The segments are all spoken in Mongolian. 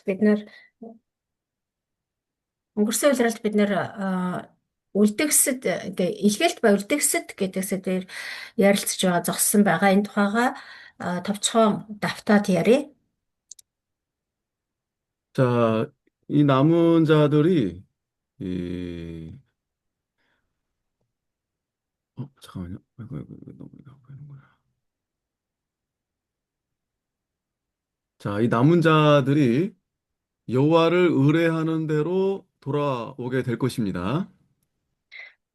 бид нэр өнгөрсөн улиралд бид нэр үлдгэсэд илгээлт ба үлдгэсэд гэдэг сэдвээр ярилцж байгаа зогссон байгаа. Энэ тухайга товчхон давтаад ярив. 자, 이 남은 자들이, 이, 잠깐만요. 아이고, 너무 이거 하는 거야. 자, 이 남은 자들이 여호와를 의뢰하는 대로 돌아오게 될 것입니다.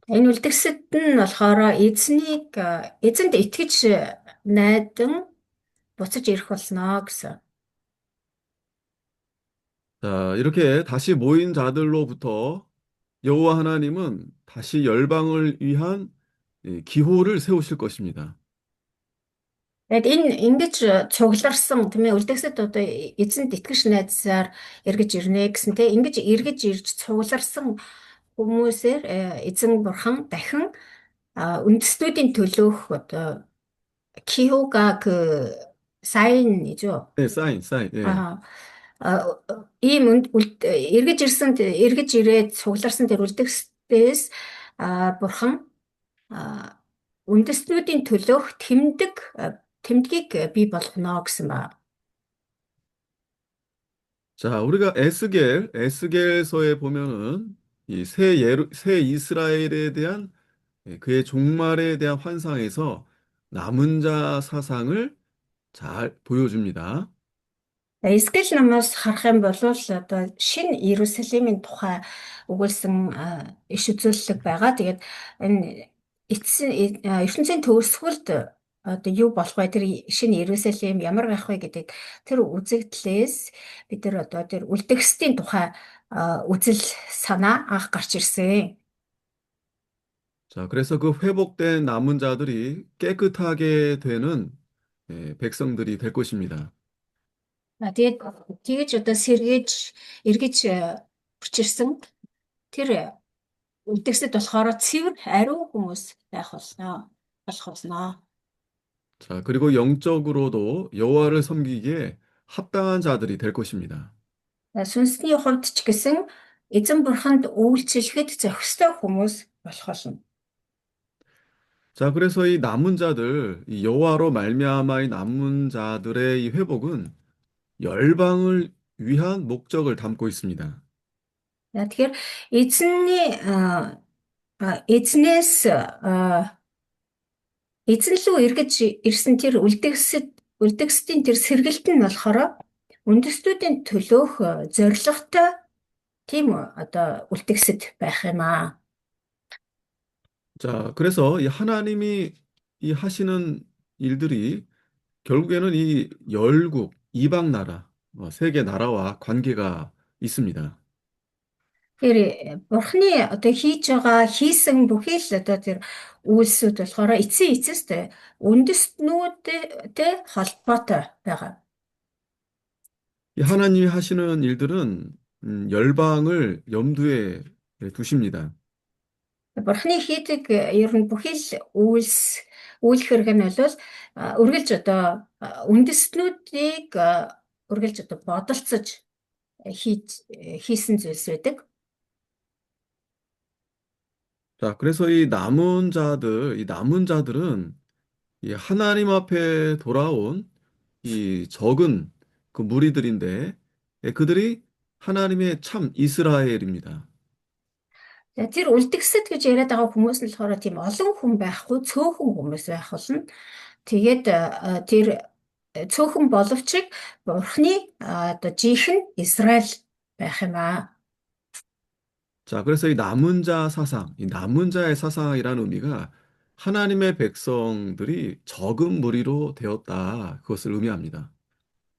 Энэ үлдгэсэд нь болохоор эзэнд итгэж найдан буцаж ирэх болно гэсэн. 자, 이렇게 다시 모인 자들로부터 여호와 하나님은 다시 열방을 위한 이 기호를 세우실 것입니다. Тэгэд энэ ингэж цугларсан тийм ээ үлдгэсэд одоо эзэнд итгэж найдсаар эргэж ирнэ гэсэн тийм ингэж эргэж ирж цугларсан хүмүүсээр эзэн бурхан дахин үндэстнүүдийн төлөөх одоо Киога 그 사인이죠. 네, 사인, 예. 아, ийм эргэж ирээд цугларсан тэр үлдгэсдээс бурхан үндэстнүүдийн төлөөх тэмдгийг бий болгоно гэсэн ба. 자, 우리가 에스겔서에 보면은 새 이스라엘에 대한 그의 종말에 대한 환상에서 남은 자 사상을 잘 보여줍니다. Эсгэл намаас харах юм бол одоо шинэ Иерусалимийн тухай өгүүлсэн иш үзүүлэлт байгаа. Тэгээд энэ ертөнцийн төгсгөлд одоо юу болох вэ? Тэр шинэ Иерусалим ямар байх вэ гэдэг тэр үзэгдлээс бид нар одоо тэр үлдгэсдийн тухай үзэл санаа анх гарч ирсэн. 자, 그래서 그 회복된 남은 자들이 깨끗하게 되는 백성들이 될 것입니다. Тэгээд тэгж одоо сэргээж эргэж хүрч ирсэн тэр үлдгэсэд болохоор цэвэр ариун хүмүүс болох болно. 자, 그리고 영적으로도 여호와를 섬기기에 합당한 자들이 될 것입니다. Сүнсний хувьд ч гэсэн эзэн бурханд үйлчлэхэд зохистой хүмүүс болох болно. 자, 그래서 이 남은 자들, 이 여호와로 말미암아 이 남은 자들의 이 회복은 열방을 위한 목적을 담고 있습니다. Тэгэхээр эзнээс эзэн лүү эргэж ирсэн тэр үлдгэсдийн тэр сэргэлт нь болохоор үндэстнүүдийн төлөөх зорилготой тийм одоо үлдгэсэд байх юм аа. 자, 그래서 이 하나님이 이 하시는 일들이 결국에는 이 열국, 이방 나라, 세계 나라와 관계가 있습니다. Тэр бурхны одоо хийсэн бүхий л одоо тэр үйлсүүд болохоор эцэст үндэстнүүдтэй холбоотой байгаа. 이 하나님이 하시는 일들은 열방을 염두에 두십니다. Бурхны хийдэг ер нь бүхий л үйл хэрэг нь бол үргэлж одоо үндэстнүүдийг үргэлж одоо бодолцож хийсэн зүйлс байдаг. 자, 그래서 이 남은 자들은 이 하나님 앞에 돌아온 이 적은 그 무리들인데, 그들이 하나님의 참 이스라엘입니다. Тэр үлдгэсэд гэж яриад байгаа хүмүүс нь болохоор тийм олон хүн байхгүй, цөөхөн хүмүүс байх болно. Тэгээд тэр цөөхөн боловч бурхны одоо жинхэнэ Израиль байх юм аа. 자, 그래서 이 남은 자의 사상이라는 의미가 하나님의 백성들이 적은 무리로 되었다. 그것을 의미합니다.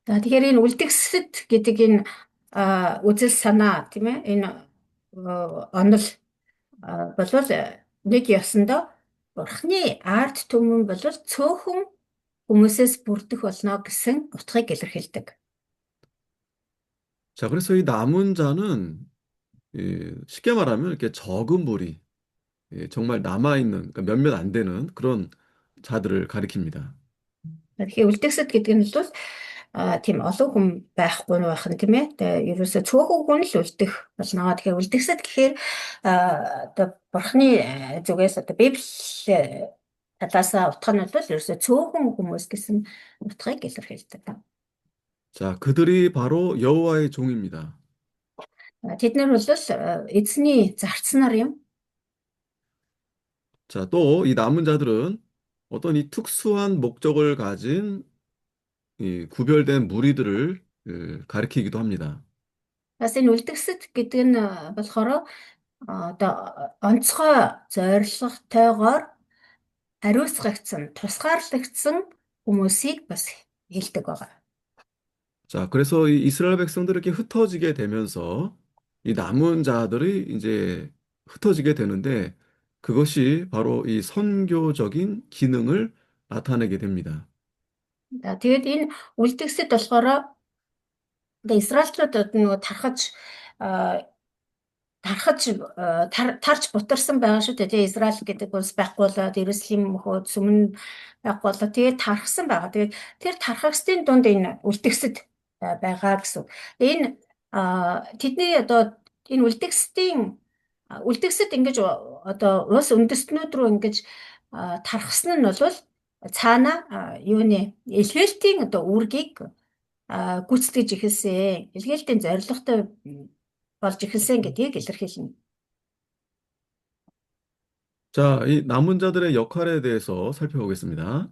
Тэгэхээр энэ үлдгэсэд гэдэг энэ үзэл санаа тийм ээ энэ онол болвол нэг ёсондоо бурхны ард түмэн бол цөөхөн хүмүүсээс бүрдэх болно гэсэн утгыг илэрхийлдэг. 자, 그래서 이 남은 자는 쉽게 말하면 이렇게 적은 무리, 정말 남아있는, 그러니까 몇몇 안 되는 그런 자들을 가리킵니다. Тэгэхээр үлдгэсэд гэдэг нь бол тийм олон хүн байхгүй нь байх нь тийм ээ. Тэгээ ерөөсө цөөхөн хүн л үлдэх болно. Тэгэхээр үлдэхсэд гэхээр одоо бурхны зүгээс одоо Библи талаасаа утга нь бол ерөөсө цөөхөн хүмүүс гэсэн утгыг илэрхийлдэг. 자, 그들이 바로 여호와의 종입니다. Тэд нар бол эзний зарц нар юм. 자, 또 이 남은 자들은 어떤 이 특수한 목적을 가진 이 구별된 무리들을 가리키기도 합니다. Бас энэ үлдгэсэд гэдэг нь болохоор одоо онцгой зорилготойгоор хариуцлагцсан, тусгаарлагдсан хүмүүсийг бас хэлдэг байгаа. 자, 그래서 이 이스라엘 백성들이 이렇게 흩어지게 되면서 이 남은 자들이 이제 흩어지게 되는데 그것이 바로 이 선교적인 기능을 나타내게 됩니다. Тэгээд энэ үлдгэсэд болохоор одоо Израильчуудад нөгөө тарж бутарсан байгаа шүү дээ. Тэгээ Израиль гэдэг улс байхгүй болоод Иерусалим мөхөд сүмэн байхгүй болоод тэгээ тархсан байгаа. Тэгээд тэр тархагсдын дунд энэ үлдгэсэд байгаа гэсэн. Энэ тэдний одоо энэ үлдгэсэд ингэж одоо улс үндэстнүүд рүү ингэж тархсан нь бол цаана юуны илгээлтийн одоо үүргийг гүйцэтгэж эхэлсэн. Илгээлтийн зорилготой болж эхэлсэн гэдгийг илэрхийлнэ. 자, 이 남은 자들의 역할에 대해서 살펴보겠습니다.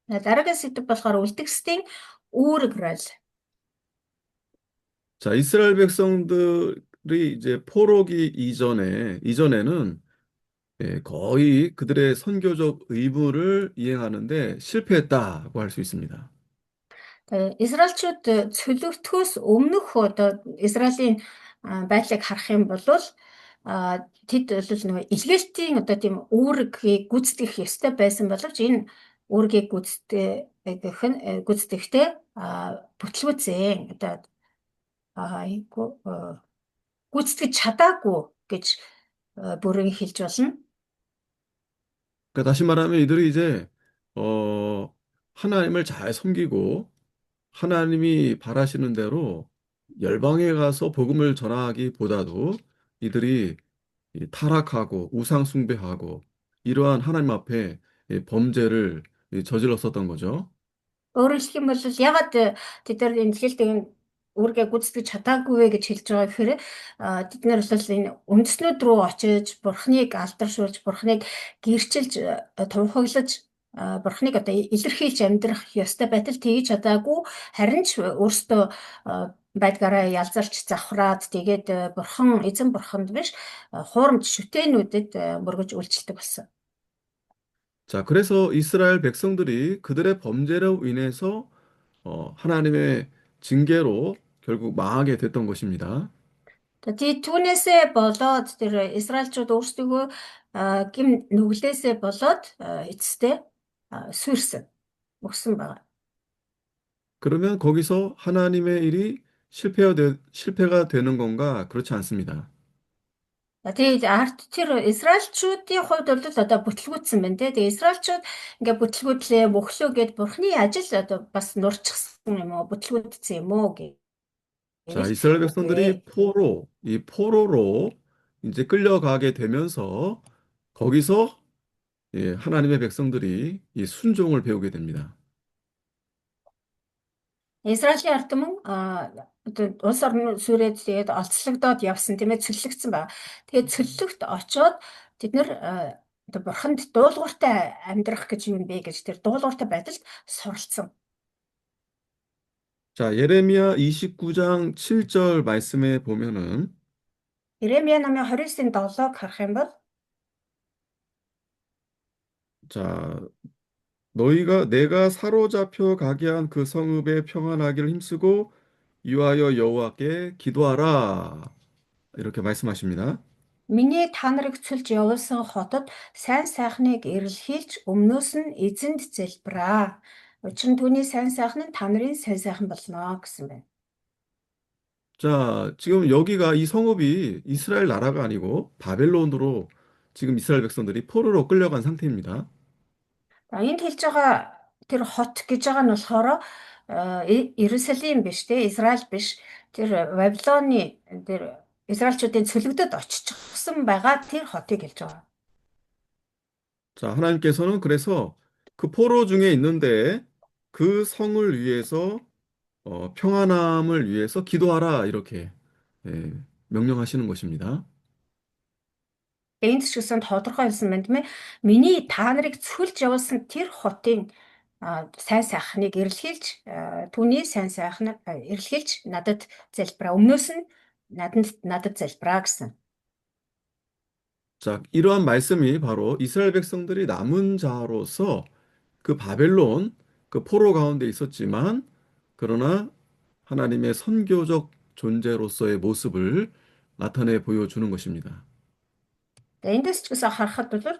Дараагийн сэдв болохоор үлдгэсдийн үүрэг рол. 자, 이스라엘 백성들이 이제 포로기 이전에는 거의 그들의 선교적 의무를 이행하는데 실패했다고 할 수 있습니다. Израильчууд цөлөвтгөөс өмнөх одоо Израилийн байдлыг харах юм бол тэд бол нөгөө илгээлтийн одоо тийм үүргийг гүйцэтгэх ёстой байсан боловч энэ үүргийг гүйцэтгэхдээ бүтлгүүцэн одоо гүйцэтгэж чадаагүй гэж бүрэн хэлж болно. 그러니까 다시 말하면 이들이 이제 하나님을 잘 섬기고 하나님이 바라시는 대로 열방에 가서 복음을 전하기보다도 이들이 이 타락하고 우상 숭배하고 이러한 하나님 앞에 이 범죄를 저질렀었던 거죠. Өөрөөр хэлэх юм бол ягаад тэд нар энэ илгээлтийн үүргээ гүйцэтгэж чадаагүй вэ гэж хэлж байгаа гэхээр тэд нар бол энэ үндэснүүд рүү очиж бурхныг алдаршуулж бурхныг гэрчилж тунхаглаж бурхныг одоо илэрхийлж амьдрах ёстой байтал тгийж чадаагүй харин ч өөрсдөө байдгаараа ялзарч завхраад тэгээд эзэн бурханд биш хуурамч шүтээнүүдэд мөргөж үйлчлдэг болсон. 자, 그래서 이스라엘 백성들이 그들의 범죄로 인해서 하나님의 징계로 결국 망하게 됐던 것입니다. Тэгээд түүнээсээ болоод тэр Израильчууд өөрсдөө гим нүглээсээ болоод эцэстээ сүрсэн, өгсөн байгаа. 그러면 거기서 하나님의 일이 실패가 되는 건가? 그렇지 않습니다. Тэгээд ард тэр Израильчуудын хувьд бол одоо бүтлгүүцсэн байна те. Тэгээд Израильчууд ингээ бүтлгүүдлээ мөхлөө гэд бурхны ажил одоо бас нурчихсан юм уу, бүтлгүүдсэн юм уу 자, гэвэл 이스라엘 үгүй. 백성들이 이 포로로 이제 끌려가게 되면서 거기서 하나님의 백성들이 이 순종을 배우게 됩니다. Израилийн ард түмэн одоо улс орны сүрээд тэгээд олцлогдоод явсан тийм ээ цөллөгдсөн байна. Тэгээд цөллөгт очоод тэд нэр одоо бурханд дуулууртай амьдрах гэж юм бэ гэж тэр дуулууртай байдалд суралцсан. 자, 예레미야 29장 7절 말씀에 보면은 Иремья намын 29-ын 7-ыг харах юм бол 자, 내가 사로잡혀 가게 한 그 성읍에 평안하기를 힘쓰고 위하여 여호와께 기도하라. 이렇게 말씀하십니다. миний та нарыг цөлж явуулсан хотод сайн сайхныг эрэлхийлж өмнөөс нь эзэнд залбираа. Учир нь түүний сайн сайхан нь та нарын сайн сайхан болно гэсэн байна. 자, 지금 여기가 이 성읍이 이스라엘 나라가 아니고 바벨론으로 지금 이스라엘 백성들이 포로로 끌려간 상태입니다. Энд хэлж байгаа тэр хот гэж байгаа нь болохоор Иерусалим биш те Израиль биш тэр Вавилоны тэр Израильчуудын цөлөгдөд оччихсан байгаа тэр хотыг хэлж байгаа. 자, 하나님께서는 그래서 그 포로 중에 있는데 그 성을 위해서 평안함을 위해서 기도하라 이렇게 예, 명령하시는 것입니다. Энд ч гэсэн тодорхой хэлсэн байна тийм ээ. Миний та нарыг цөлж явуулсан тэр хотын сайн сайхныг эрэлхийлж түүний сайн сайхныг эрэлхийлж надад залбираа. Өмнөөс нь надад залбираа гэсэн. 자, 이러한 말씀이 바로 이스라엘 백성들이 남은 자로서 그 바벨론 그 포로 가운데 있었지만 그러나 하나님의 선교적 존재로서의 모습을 나타내 보여주는 것입니다. Эндээс ч гэсэн харахад бол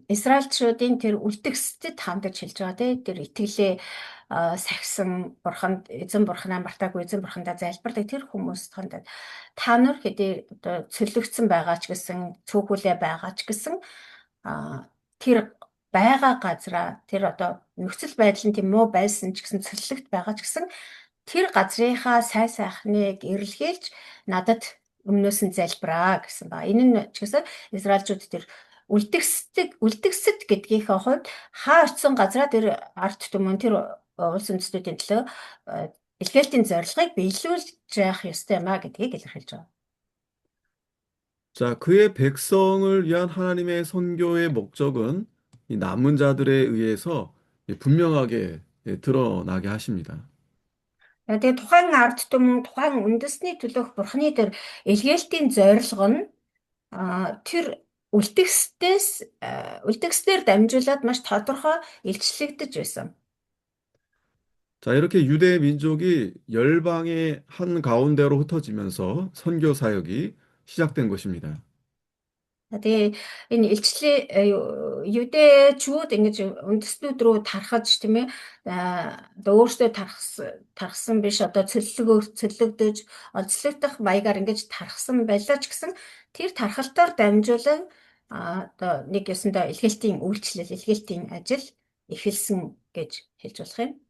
Израильчуудын тэр үлдгэсэд хандаж хэлж байгаа тийм тэр итгэлээ сахисан бурханд эзэн бурхнаа мартаагүй эзэн бурхандаа залбирдаг тэр хүмүүст хандаад та нар хэдий одоо цөлөгцсөн байгаа ч гэсэн цөөхүүлээ байгаа ч гэсэн тэр байгаа газраа тэр одоо нөхцөл байдал нь тийм муу байсан ч гэсэн цөллөгт байгаа ч гэсэн тэр газрынхаа сайн сайхныг эрэлхийлж надад өмнөөс нь залбираа гэсэн ба. Энэ нь ч гэсэн Израильчууд тэр үлдгэсэд гэдгийнхээ хувьд хаа очисон газраа тэр арт түмэн тэр улс үндэстнүүдийн төлөө илгээлтийн зорилгыг биелүүлж яах ёстой юм а гэдгийг илэрхийлж байгаа. 자, 그의 백성을 위한 하나님의 선교의 목적은 이 남은 자들에 의해서 분명하게 드러나게 하십니다. Тэгээ тухайн арт түмэн тухайн үндэсний төлөөх бурхны тэр илгээлтийн зорилго нь тэр үлдгэсдээр дамжуулаад маш тодорхой илчлэгдэж байсан. 자, 이렇게 유대 민족이 열방의 한 가운데로 흩어지면서 선교 사역이 시작된 것입니다. Тэгээ энэ илчлээ юдэчүүд ингэж үндэстнүүд рүү тархаж тийм ээ одоо өөрсдөө тархсан биш одоо цөллөгдөж онцлогдох маягаар ингэж тархсан байлаа ч гэсэн тэр тархалтаар дамжуулан одоо нэг ёсондоо илгээлтийн үйлчлэл илгээлтийн ажил эхэлсэн гэж хэлж болох юм.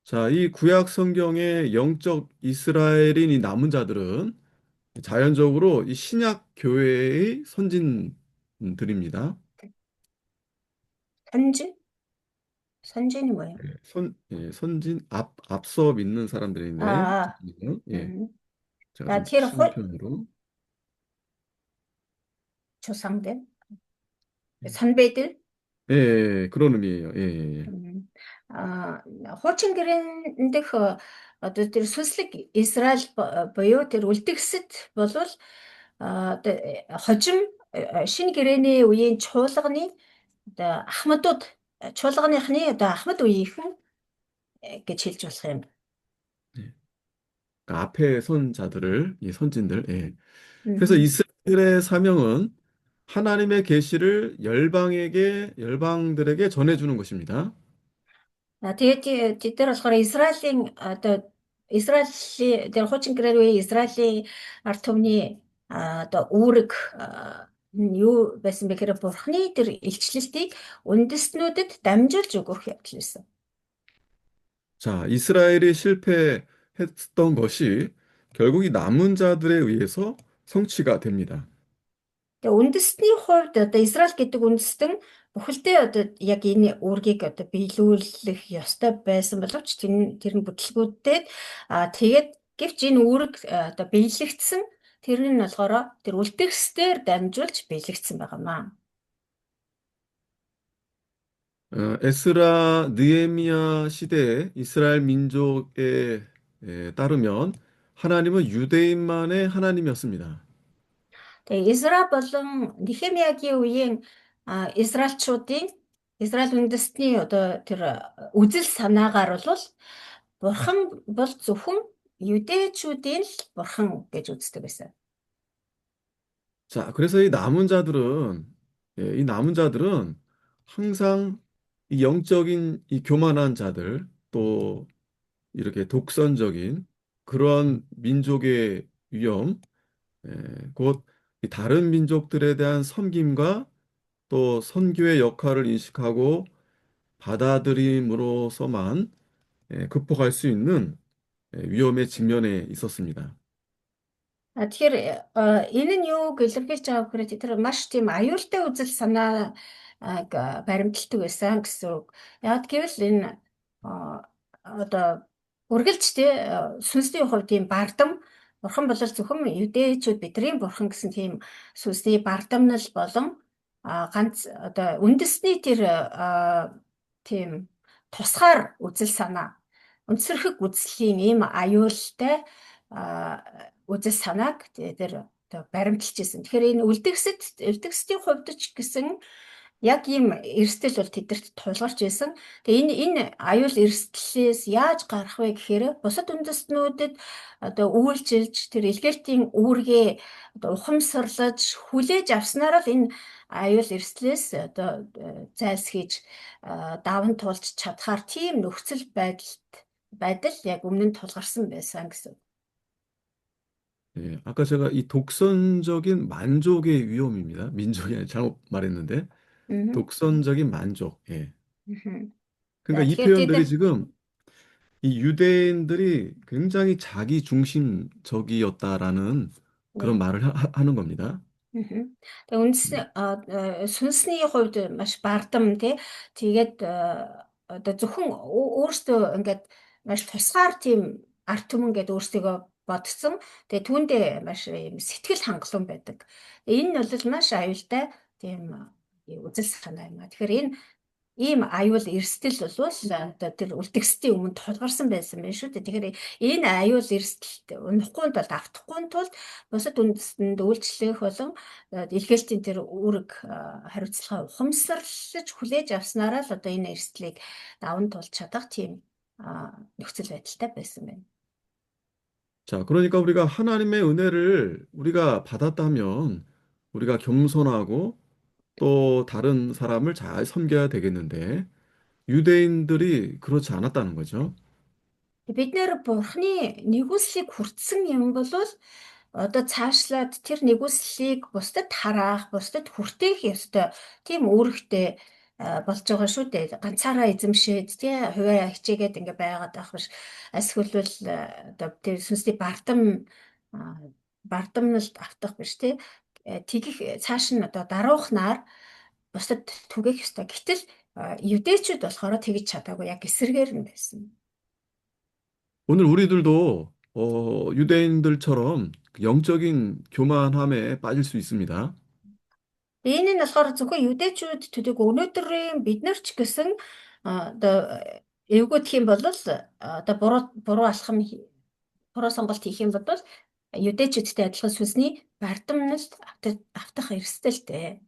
자, 이 구약 성경의 영적 이스라엘인 이 남은 자들은 자연적으로 이 신약 교회의 선진들입니다. 선진이 뭐예요? 선진 앞서 믿는 사람들인데 아, 예, 음. 제가 좀 티르 쉬운 표현으로 조상들, 선배들. 그런 의미예요. 예. Хуучин гэрэн дэх одоо тэр сүнслэг Израиль буюу тэр үлдгэсэд болвол одоо хожим шинэ гэрэний үеийн чуулганы одоо ахмадууд чуулганыхны одоо ахмад үеийнхэн гэж хэлж болох юм. 그러니까 앞에 선 자들을 이 선진들. 예. 그래서 이스라엘의 사명은 하나님의 계시를 열방들에게 전해주는 것입니다. Тэгээд тэд нар болохоор Израилийн одоо Израилийн тэр хуучин гэрээ үеийн Израилийн ард түмний одоо үүрэг юу байсан бэ гэхээр бурхны тэр илчлэлтийг үндэстнүүдэд дамжуулж өгөх явдал байсан. 자, 이스라엘이 실패했던 것이 결국 이 남은 자들에 의해서 성취가 됩니다. Тэгээ үндэстний хувьд одоо Израиль гэдэг үндэстэн бүхэлдээ одоо яг энэ үүргийг одоо биелүүлэх ёстой байсан боловч тэр нь бүтлгүүтээд тэгээд гэвч энэ үүрэг одоо биелэгдсэн тэр нь болохоор тэр үлдгэсээр дамжуулж биелэгдсэн байгаамаа. 에스라 느헤미야 시대의 이스라엘 민족에 따르면 하나님은 유대인만의 하나님이었습니다. Тэгээ Израиль болон Нехемиягийн үеийн Израиль үндэстний одоо тэр үзэл санаагаар бол бурхан бол зөвхөн юдэчүүдийн л бурхан гэж үздэг байсан. 자, 그래서 이 남은 자들은 항상 이 영적인 이 교만한 자들, 또 이렇게 독선적인 그러한 민족의 위험, 곧이 다른 민족들에 대한 섬김과 또 선교의 역할을 인식하고 받아들임으로서만 극복할 수 있는 위험에 직면해 있었습니다. Тэгэхээр энэ нь юуг илэрхийлж байгаа гэхээр тэр маш тийм аюултай үзэл санаа баримталдаг байсан гэсэн үг. Яг гэвэл энэ а, одоо үргэлжтэй сүнсний хувьд тийм бардам бурхан бол зөвхөн юдэчүүд бидний бурхан гэсэн тийм сүнсний бардамнал болон ганц одоо үндэсний тэр тийм тусгаар үзэл санаа өнцөрхөг үзлийн ийм аюултай үзэл санааг тэр одоо баримталж ирсэн. Тэгэхээр энэ үлдгэсэтийн хувьд ч гэсэн яг ийм эрсдэл бол тэдэрт тулгарч байсан. Тэгээ энэ аюул эрсдлээс яаж гарах вэ гэхээр бусад үндэстнүүдэд одоо үйлчилж тэр илгээлтийн үүргээ одоо ухамсарлаж хүлээж авснараа л энэ аюул эрсдлээс одоо зайлсхийж даван туулж чадхаар тийм нөхцөл байдал яг өмнө нь тулгарсан байсан гэсэн. 예, 아까 제가 이 독선적인 만족의 위험입니다. 민족이 아니라 잘못 말했는데, 음. 독선적인 만족. 예. За 그러니까 이 тэгэхээр тэд нар 표현들이 지금 이 유대인들이 굉장히 자기 중심적이었다라는 그런 네. 말을 하는 겁니다. Мгм. Тэгээ сүнсний хувьд маш бардам тий. Тэгээд одоо зөвхөн өөртөө ингээд маш тусгаар тийм арт түмэн гэдэг өөрсдөө бодсон. Тэгээ түүндээ маш юм сэтгэл хангалуун байдаг. Энэ нь бол маш аюултай тийм үзэл санаа юм а. Тэгэхээр энэ ийм аюул эрсдэл бол одоо тэр үлдгэсдийн өмнө тулгарсан байсан байх шүү дээ. Тэгэхээр энэ аюул эрсдэлт унахгүй бол автахгүй тулд бусад үндэстэнд үйлчлэх болон илгээлтийн тэр үүрэг хариуцлагаа ухамсарлаж хүлээж авснараа л одоо энэ эрсдлийг даван туулж чадах тийм нөхцөл байдалтай байсан байна. 자, 그러니까 우리가 하나님의 은혜를 우리가 받았다면 우리가 겸손하고 또 다른 사람을 잘 섬겨야 되겠는데 유대인들이 그렇지 않았다는 거죠. Бид нэр бурхны нэгүслийг хүртсэн юм бол одоо цаашлаад тэр нэгүслийг бусдад хараах, бусдад хүртээх ёстой. Тийм үүрэгтэй болж байгаа шүү дээ. Ганцаараа эзэмшээд тий хувиа хичээгээд ингээ байгаад байх биш. Эсвэл одоо тэр сүнсний бардамналд автах биш тий. Тэгэх цааш нь одоо даруухнаар бусдад түгэх ёстой. Гэтэл юдэчүүд болохоор тэгж чадаагүй яг эсэргээр нь байсан. 오늘 우리들도 유대인들처럼 영적인 교만함에 빠질 수 있습니다. Энэ нь болохоор зөвхөн юдэчүүд төдийгүй өнөөдрийн бид нар ч гэсэн одоо эвгүй гэх юм бол одоо буруу алхам буруу сонголт хийх юм бол юдэчүүдтэй адилхан сүнсний бардамналд автах эрсдэлтэй.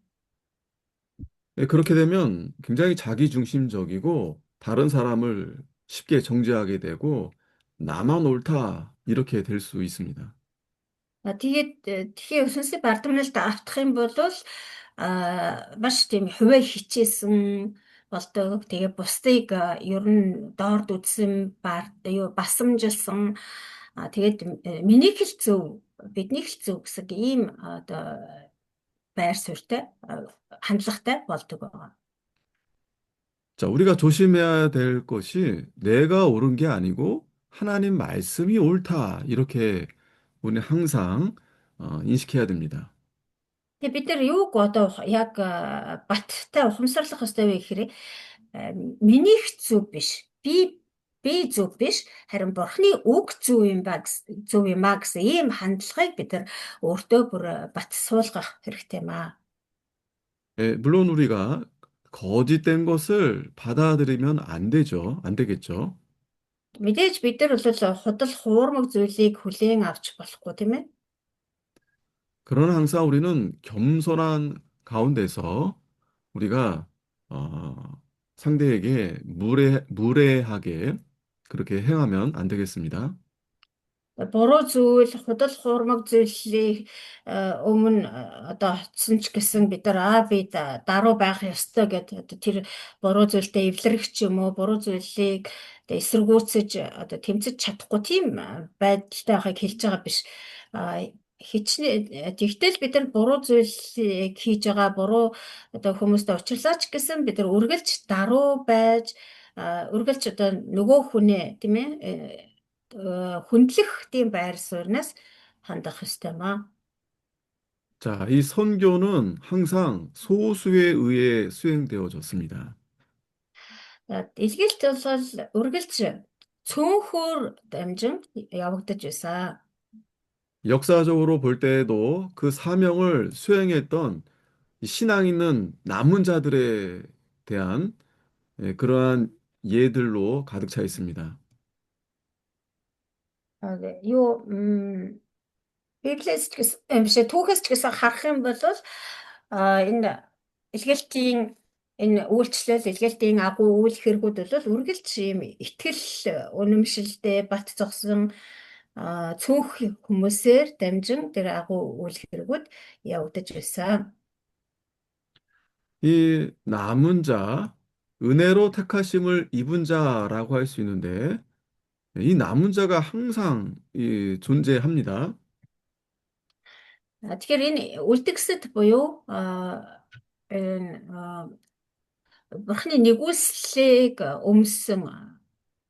그렇게 되면 굉장히 자기중심적이고 다른 사람을 쉽게 정죄하게 되고 나만 옳다 이렇게 될 수 있습니다. Тэгэхээр сүнсний бардамналд автах юм бол маш тийм хувиа хичээсэн болдог. Тэгээ бусдыг ер нь доорд үзсэн басамжилсан тэгээд минийх л зөв биднийх л зөв гэсэн ийм одоо байр суурьтай хандлагатай болдог байгаа. 자, 우리가 조심해야 될 것이 내가 옳은 게 아니고 하나님 말씀이 옳다 이렇게 우리는 항상 인식해야 됩니다. Тэгээ бид нар юуг одоо яг баттай ухамсарлах ёстой вэ гэхээр минийх зөв биш. Би зөв биш. Харин Бурхны үг зөв юм ба зөв юм а гэсэн ийм хандлагыг бид нар өөртөө бүр бат суулгах хэрэгтэй юм а. 물론 우리가 거짓된 것을 받아들이면 안 되죠. 안 되겠죠. Мэдээж бид нар бол худал хуурмаг зүйлийг хүлээн авч болохгүй тийм ээ. 그러나 항상 우리는 겸손한 가운데서 우리가 상대에게 무례하게 그렇게 행하면 안 되겠습니다. Буруу зүйл, худал хуурмаг зүйлийг өмнө одоо очсон ч гэсэн бид нар би даруй байх ёстой гэдэг тэр буруу зүйлтэй эвлэрэх ч юм уу, буруу зүйлийг эсэргүүцэж одоо тэмцэж чадахгүй тийм байдалтай байхыг хэлж байгаа биш. тэгтэл бид нар буруу зүйлийг хийж байгаа, буруу одоо хүмүүст учрлаач гэсэн бид нар үргэлж даруй байж, үргэлж одоо нөгөө хүнээ тийм ээ хүндлэх тийм байр сууриас хандах ёстой маа. 자, 이 선교는 항상 소수에 의해 수행되어졌습니다. За, илгээлт бол үргэлж цөөнхөөр дамжин явагдаж байсан. 역사적으로 볼 때에도 그 사명을 수행했던 이 신앙 있는 남은 자들에 대한 그러한 예들로 가득 차 있습니다. Юу Библиэс ч гэсэн биш ээ, түүхээс ч гэсэн харах юм бол энэ илгээлтийн энэ үйлчлэл, илгээлтийн агуу үйл хэрэгүүд бол үргэлж ийм итгэл үнэмшилтэй бат зогсон цөөх хүмүүсээр дамжин тэр агуу үйл хэрэгүүд явагдаж байсан. 이 남은 자, 은혜로 택하심을 입은 자라고 할 수 있는데 이 남은 자가 항상 존재합니다. Тэгэхээр энэ үлдгэсэд буюу энэ Бурхны нэгүслийг өмссөн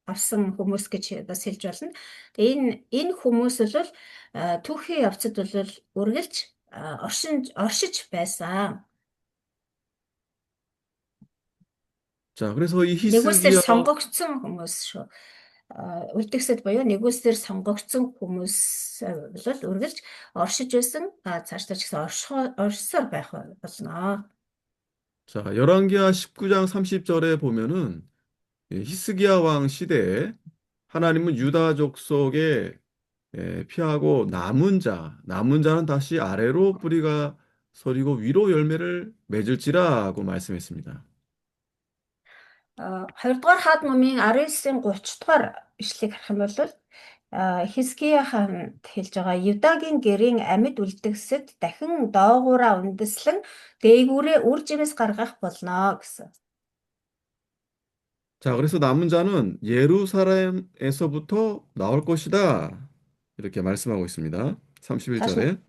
авсан хүмүүс гэж бас хэлж болно. Тэгээ энэ хүмүүс бол түүхийн явцад бол үргэлж оршиж байсан. 자, 그래서 이 Нэгүслэр 히스기야 сонгогдсон хүмүүс шүү. Үлдгэсэд буюу нэгүслэр сонгогдсон хүмүүс бол үргэлж оршиж байсан. Цаашдаа ч гэсэн оршсоор байх болно. 자, 열왕기하 19장 30절에 보면은 히스기야 왕 시대에 하나님은 유다 족속에 피하고 남은 자는 다시 아래로 뿌리가 서리고 위로 열매를 맺을지라고 말씀했습니다. Хоёрдугаар хаад номын 19-ийн 30 дугаар ишлэгийг харах юм бол Хизкия хаан хэлж байгаа Юдагийн гэрийн амьд үлдгэсэд дахин доогуураа үндэслэн дээгүүрээ үр жимс гаргах болно гэсэн. 자, 그래서 남은 자는 예루살렘에서부터 나올 것이다. 이렇게 말씀하고 있습니다. Цааш нь 31절에.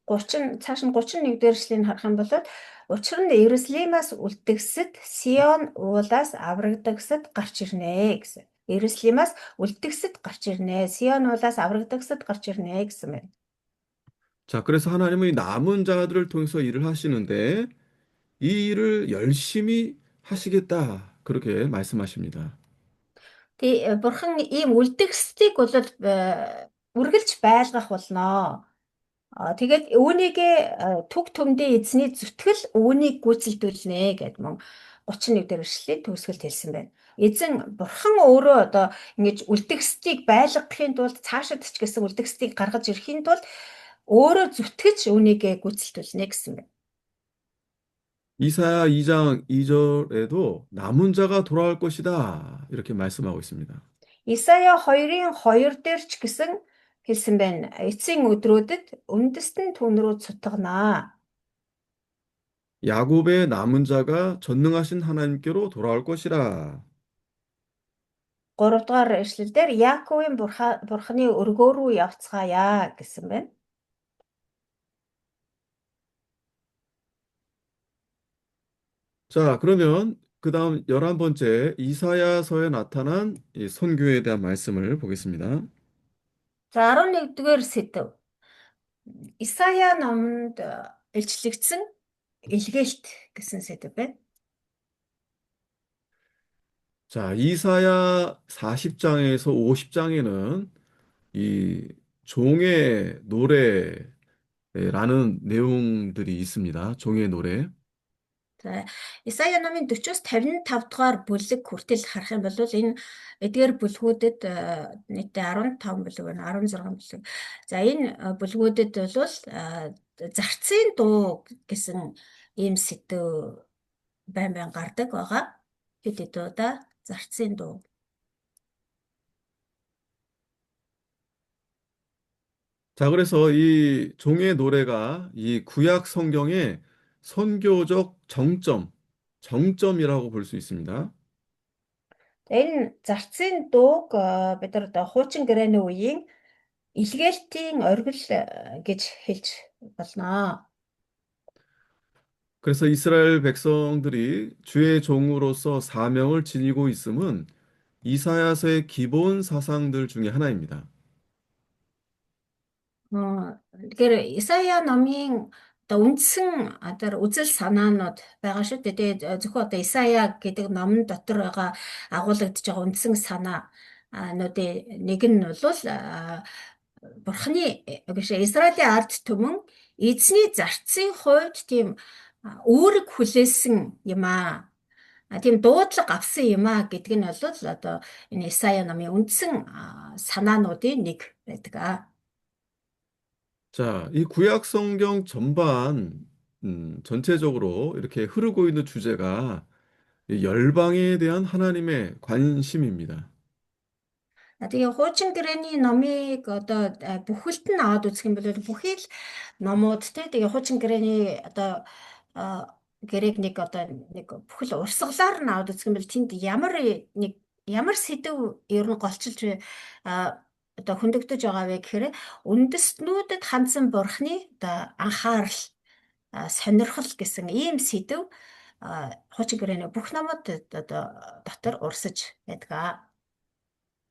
30 цааш нь 31 дээр эшлэгийг харах юм бол учир нь Иерусалимаас үлдгэсэд Сион уулаас аврагдагсад гарч ирнэ гэсэн. Иерусалимаас үлдгэсэд гарч ирнэ. Сион уулаас аврагдагсад гарч ирнэ гэсэн байна. 자, 그래서 하나님은 이 남은 자들을 통해서 일을 하시는데 이 일을 열심히 하시겠다. 그렇게 말씀하십니다. Тэг бурхан ийм үлдгэсдийг бол үргэлж байлгах болно. Тэгээд үүнийгээ төг төмдөө эзний зүтгэл үүнийг гүйцэлдүүлнэ гэд мөн 31 дээр ишлэлийг төгсгөлд хэлсэн байна. Эзэн бурхан өөрөө одоо ингэж үлдгэсдийг байлгахын тулд цаашид ч гэсэн үлдгэсдийг гаргаж ирэхийн тулд өөрөө зүтгэж үүнийгээ гүйцэлдүүлнэ гэсэн байна. 이사야 2장 2절에도 남은 자가 돌아올 것이다. 이렇게 말씀하고 있습니다. Исая 2-ын 2 дээр ч гэсэн хэлсэн байна. Эцсийн өдрүүдэд үндэстэн түн рүү цутгана. 야곱의 남은 자가 전능하신 하나님께로 돌아올 것이라. 3 дугаар эшлэлдэр Яаковын бурханы өргөө рүү явцгаая гэсэн байна. 자, 그러면 그 다음 11번째 이사야서에 나타난 이 선교에 대한 말씀을 보겠습니다. За 11-р сэдв. Исая номонд илчлэгдсэн илгээлт гэсэн сэдв байна. 자, 이사야 40장에서 50장에는 이 종의 노래라는 내용들이 있습니다. 종의 노래. За Исая номын 40-оос 55 дугаар бүлэг хүртэл харах юм бол энэ эдгээр бүлгүүдэд нийтдээ 15 бүлэг байна, 16 бүлэг. За энэ бүлгүүдэд бол зарцын дуу гэсэн ийм сэдв байн гардаг байгаа. Хэд хэд удаа зарцын дуу. 자, 그래서 이 종의 노래가 이 구약 성경의 선교적 정점이라고 볼 수 있습니다. Энэ зарцын дууг бид нар одоо хуучин гэрээний үеийн илгээлтийн оргил гэж хэлж болно. 그래서 이스라엘 백성들이 주의 종으로서 사명을 지니고 있음은 이사야서의 기본 사상들 중에 하나입니다. Тэгэхээр Исая номын одоо үндсэн одоо үзэл санаанууд байгаа шүү дээ. Тэгээд зөвхөн одоо Исая гэдэг номон дотор байгаа агуулгадж байгаа үндсэн санаануудын нэг нь бол Бурхны биш Израилийн ард түмэн эзний зарцын хувьд тийм үүрэг хүлээсэн юм аа. Тийм дуудлага авсан юм аа гэдэг нь бол одоо энэ Исая номын үндсэн санаануудын нэг байдаг аа. 자, 이 구약 성경 전반, 전체적으로 이렇게 흐르고 있는 주제가 이 열방에 대한 하나님의 관심입니다. Тэгээ хуучин гэрээний номыг одоо бүхэлд нь аваад үзэх юм бол бүхий л номууд тэгээ хуучин гэрээний одоо гэрээг нэг одоо нэг бүхэл урсгалаар нь аваад үзэх юм бол тэнд ямар сэдв ер нь голчилж одоо хөндөгдөж байгаа вэ гэхээр үндэстнүүдэд хандсан бурхны одоо анхаарал сонирхол гэсэн ийм сэдв хуучин гэрээний бүх номууд одоо дотор урсаж байдаг.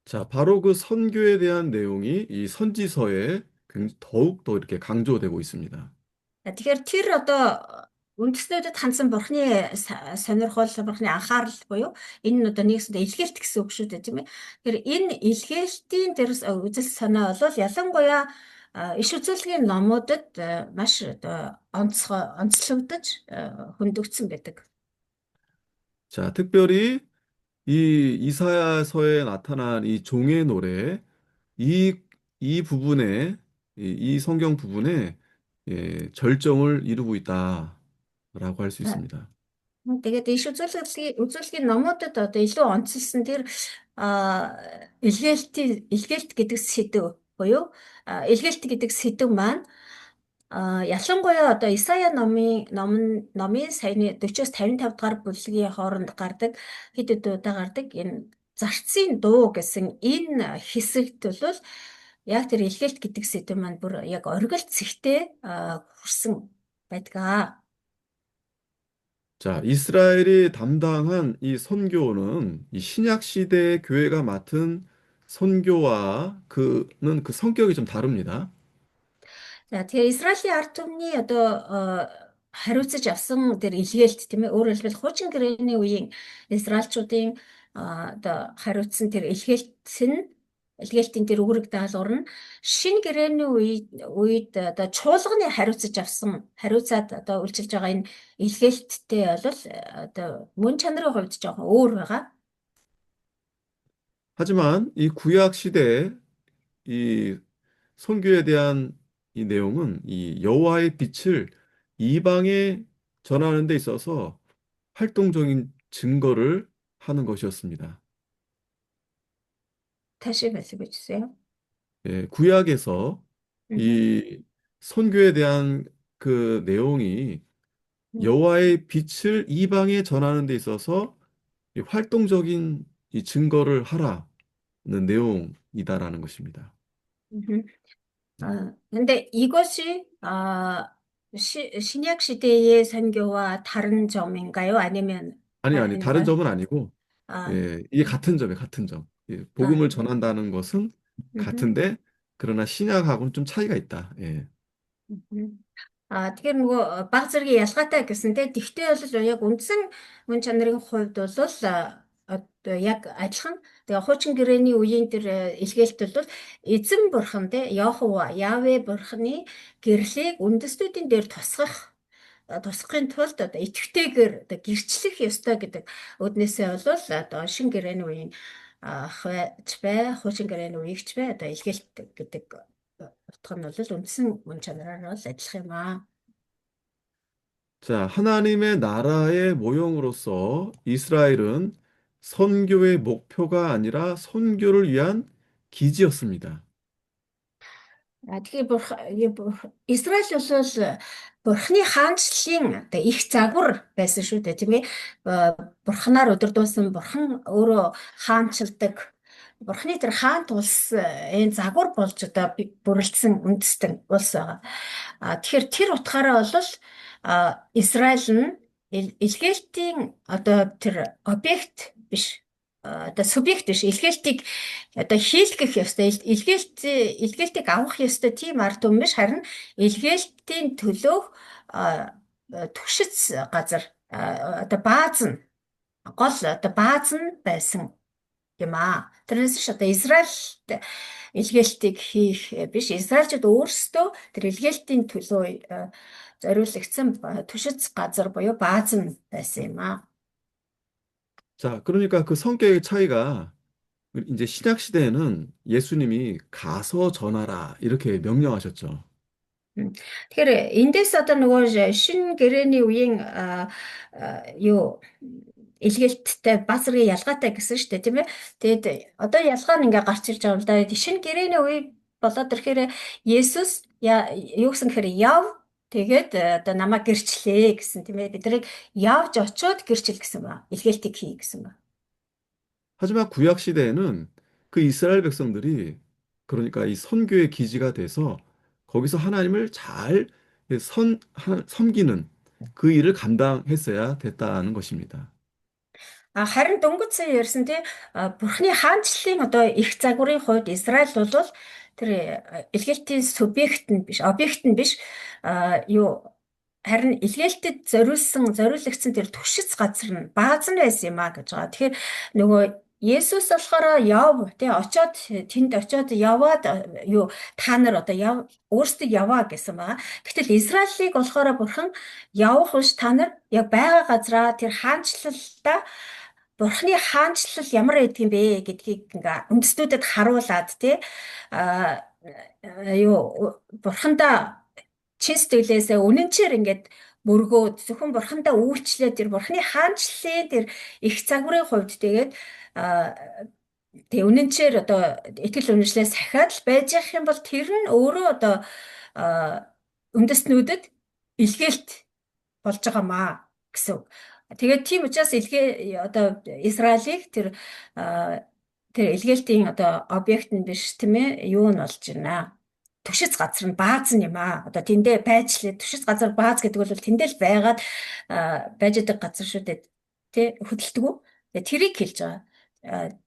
자, 바로 그 선교에 대한 내용이 이 선지서에 더욱 더 이렇게 강조되고 있습니다. Тэгэхээр тэр одоо үндэстнүүдэд хандсан бурхны сонирхол, бурхны анхаарал буюу энэ нь одоо нэгсэндээ илгээлт гэсэн үг шүү дээ, тийм ээ. Тэгэхээр энэ илгээлтийн дээрс үзэл санаа бол ялангуяа иш үзүүлгийн номуудад маш одоо онцлогдож хөндөгдсөн байдаг. 자, 특별히 이 이사야서에 나타난 이 종의 노래, 이, 이 부분에, 이 성경 부분에 절정을 이루고 있다라고 할 수 있습니다. Тэгээд иш үзүүлгийн номуудад одоо илүү онцлсан тэр илгээлт гэдэг сэдв буюу илгээлт гэдэг сэдв маань ялангуяа одоо Исая номын саяны 40-с 55 дугаар бүлгийн хооронд гардаг хэд удаа гардаг энэ зарцын дуу гэсэн энэ хэсэгт бол яг тэр илгээлт гэдэг сэдв маань бүр яг оргил цэгтээ хүрсэн байдаг. 자, 이스라엘이 담당한 이 선교는 이 신약 시대 교회가 맡은 선교와 그는 그 성격이 좀 다릅니다. За тэгэхээр Израилийн ард түмний одоо хариуцаж авсан тэр илгээлт тийм ээ өөрөөр хэлбэл хуучин гэрээний үеийн Израильчуудын одоо хариуцсан тэр илгээлтийн тэр үүрэг даалгавар нь шинэ гэрээний үед одоо чуулганы хариуцаад одоо үйлчилж байгаа энэ илгээлттэй бол одоо мөн чанарын хувьд жоохон өөр байгаа. 하지만 이 구약 시대에 이 선교에 대한 이 내용은 이 여호와의 빛을 이방에 전하는 데 있어서 활동적인 증거를 하는 것이었습니다. 다시 말씀해 주세요. 예, 구약에서 이 선교에 대한 그 내용이 여호와의 빛을 이방에 전하는 데 있어서 이 활동적인 이 증거를 하라는 내용이다라는 것입니다. 근데 이것이 신약 시대의 선교와 다른 점인가요? 아니면 아니, 다른 아닌가요? 점은 아니고, 아, 예, 이게 같은 점이에요, 같은 점. 예, 복음을 전한다는 것은 음흠, 같은데, 그러나 신약하고는 좀 차이가 있다. 예. 음흠. Тэгэхээр нөгөө баг зэргийн ялгаатай гэсэнтэй тэгтээ бол яг үндсэн мөн чанарын хувьд бол одоо яг адилхан. Тэгээ хуучин гэрээний үеийн тэр илгээлт бол эзэн бурхан те Яхова, Явэ бурханы гэрлийг үндэстнүүдийн дээр тусгахын тулд одоо итгэвтэйгээр одоо гэрчлэх ёстой гэдэг үднээсээ бол одоо шин гэрээний үеийн хавьч бай, хуучин гэрээний үеигч бай одоо илгээлт гэдэг утга нь бол үндсэн мөн чанараар бол адилах юм аа. 자, 하나님의 나라의 모형으로서 이스라엘은 선교의 목표가 아니라 선교를 위한 기지였습니다. Тэгэхээр Израиль бол бурхны хаанчлалын одоо их загвар байсан шүү дээ тийм ээ. Бурханаар удирдуулсан бурхан өөрөө хаанчилдаг Бурхны тэр хаант улс энэ загвар болж одоо бүрэлдсэн үндэстэн улс байгаа. Тэгэхээр тэр утгаараа бол Израиль нь илгээлтийн одоо тэр объект биш, одоо субъект биш, илгээлтийг одоо хийлгэх ёстой, илгээлтийг авах ёстой тийм ард түмэн биш, харин илгээлтийн төлөөх түгшиц газар, одоо бааз нь, гол одоо бааз нь байсан юм аа. Тэрнээс ш одоо Израильд илгээлтийг хийх биш, Израильчууд өөрсдөө тэр илгээлтийн төлөө зориулагдсан түшиц газар буюу бааз нь байсан юм аа. 자, 그러니까 그 성격의 차이가 이제 신약 시대에는 예수님이 가서 전하라 이렇게 명령하셨죠. Тэгэхээр эндээс одоо нөгөө шинэ гэрээний үеийн юу илгээлттэй базрын ялгаатай гэсэн шүү дээ, тийм ээ. Тэгээд одоо ялгаа нь ингээ гарч ирж байгаа юм да. Шинэ гэрээний үе болоод ирэхээр Есүс юу гэсэн гэхээр яв, тэгээд одоо намайг гэрчлээ гэсэн, тийм ээ. Биднийг явж очиод гэрчил гэсэн ба. Илгээлтийг хий гэсэн ба. 하지만 구약 시대에는 그 이스라엘 백성들이 그러니까 이 선교의 기지가 돼서 거기서 하나님을 잘 섬기는 그 일을 감당했어야 됐다는 것입니다. Харин дөнгөж сая ярьсан тий Бурхны хаанчлалын одоо их загварын хувьд Израиль бол тэр илгээлтийн субъект нь биш, объект нь биш юу харин илгээлтэд зориулагдсан тэр түвшиц газар нь бааз нь байсан юм а гэж байгаа. Тэгэхээр нөгөө Есүс болохоор яв тий очоод тэнд очоод яваад юу та нар одоо өөрсдөө яваа гэсэн байгаа. Гэтэл Израилийг болохоор Бурхан явах биш, та нар яг байгаа газраа тэр хаанчлалдаа Бурхны хаанчлал ямар байдаг юм бэ гэдгийг ингээ үндэстнүүдэд харуулад тий юу Бурхандаа чин сэтгэлээсээ үнэнчээр ингээд мөргөөд зөвхөн Бурхандаа үйлчлээд тэр Бурхны хаанчлалын тэр их загварын хувьд тэгээд тэг үнэнчээр одоо итгэл үнэмшлээ сахиад л байж явах юм бол тэр нь өөрөө одоо үндэстнүүдэд илгээлт болж байгаамаа гэсэн үг. Тэгээд тийм учраас одоо Израилийг тэр илгээлтийн одоо объект нь биш, тийм ээ, юу нь болж байна. Түшиц газар нь бааз нь юм аа. Одоо тэндээ байжлаа. Түшиц газар бааз гэдэг бол тэндээ л байгаад байж байгаа газар шүү дээ. Тэ хөдөлтгөө. Тэрийг хэлж байгаа.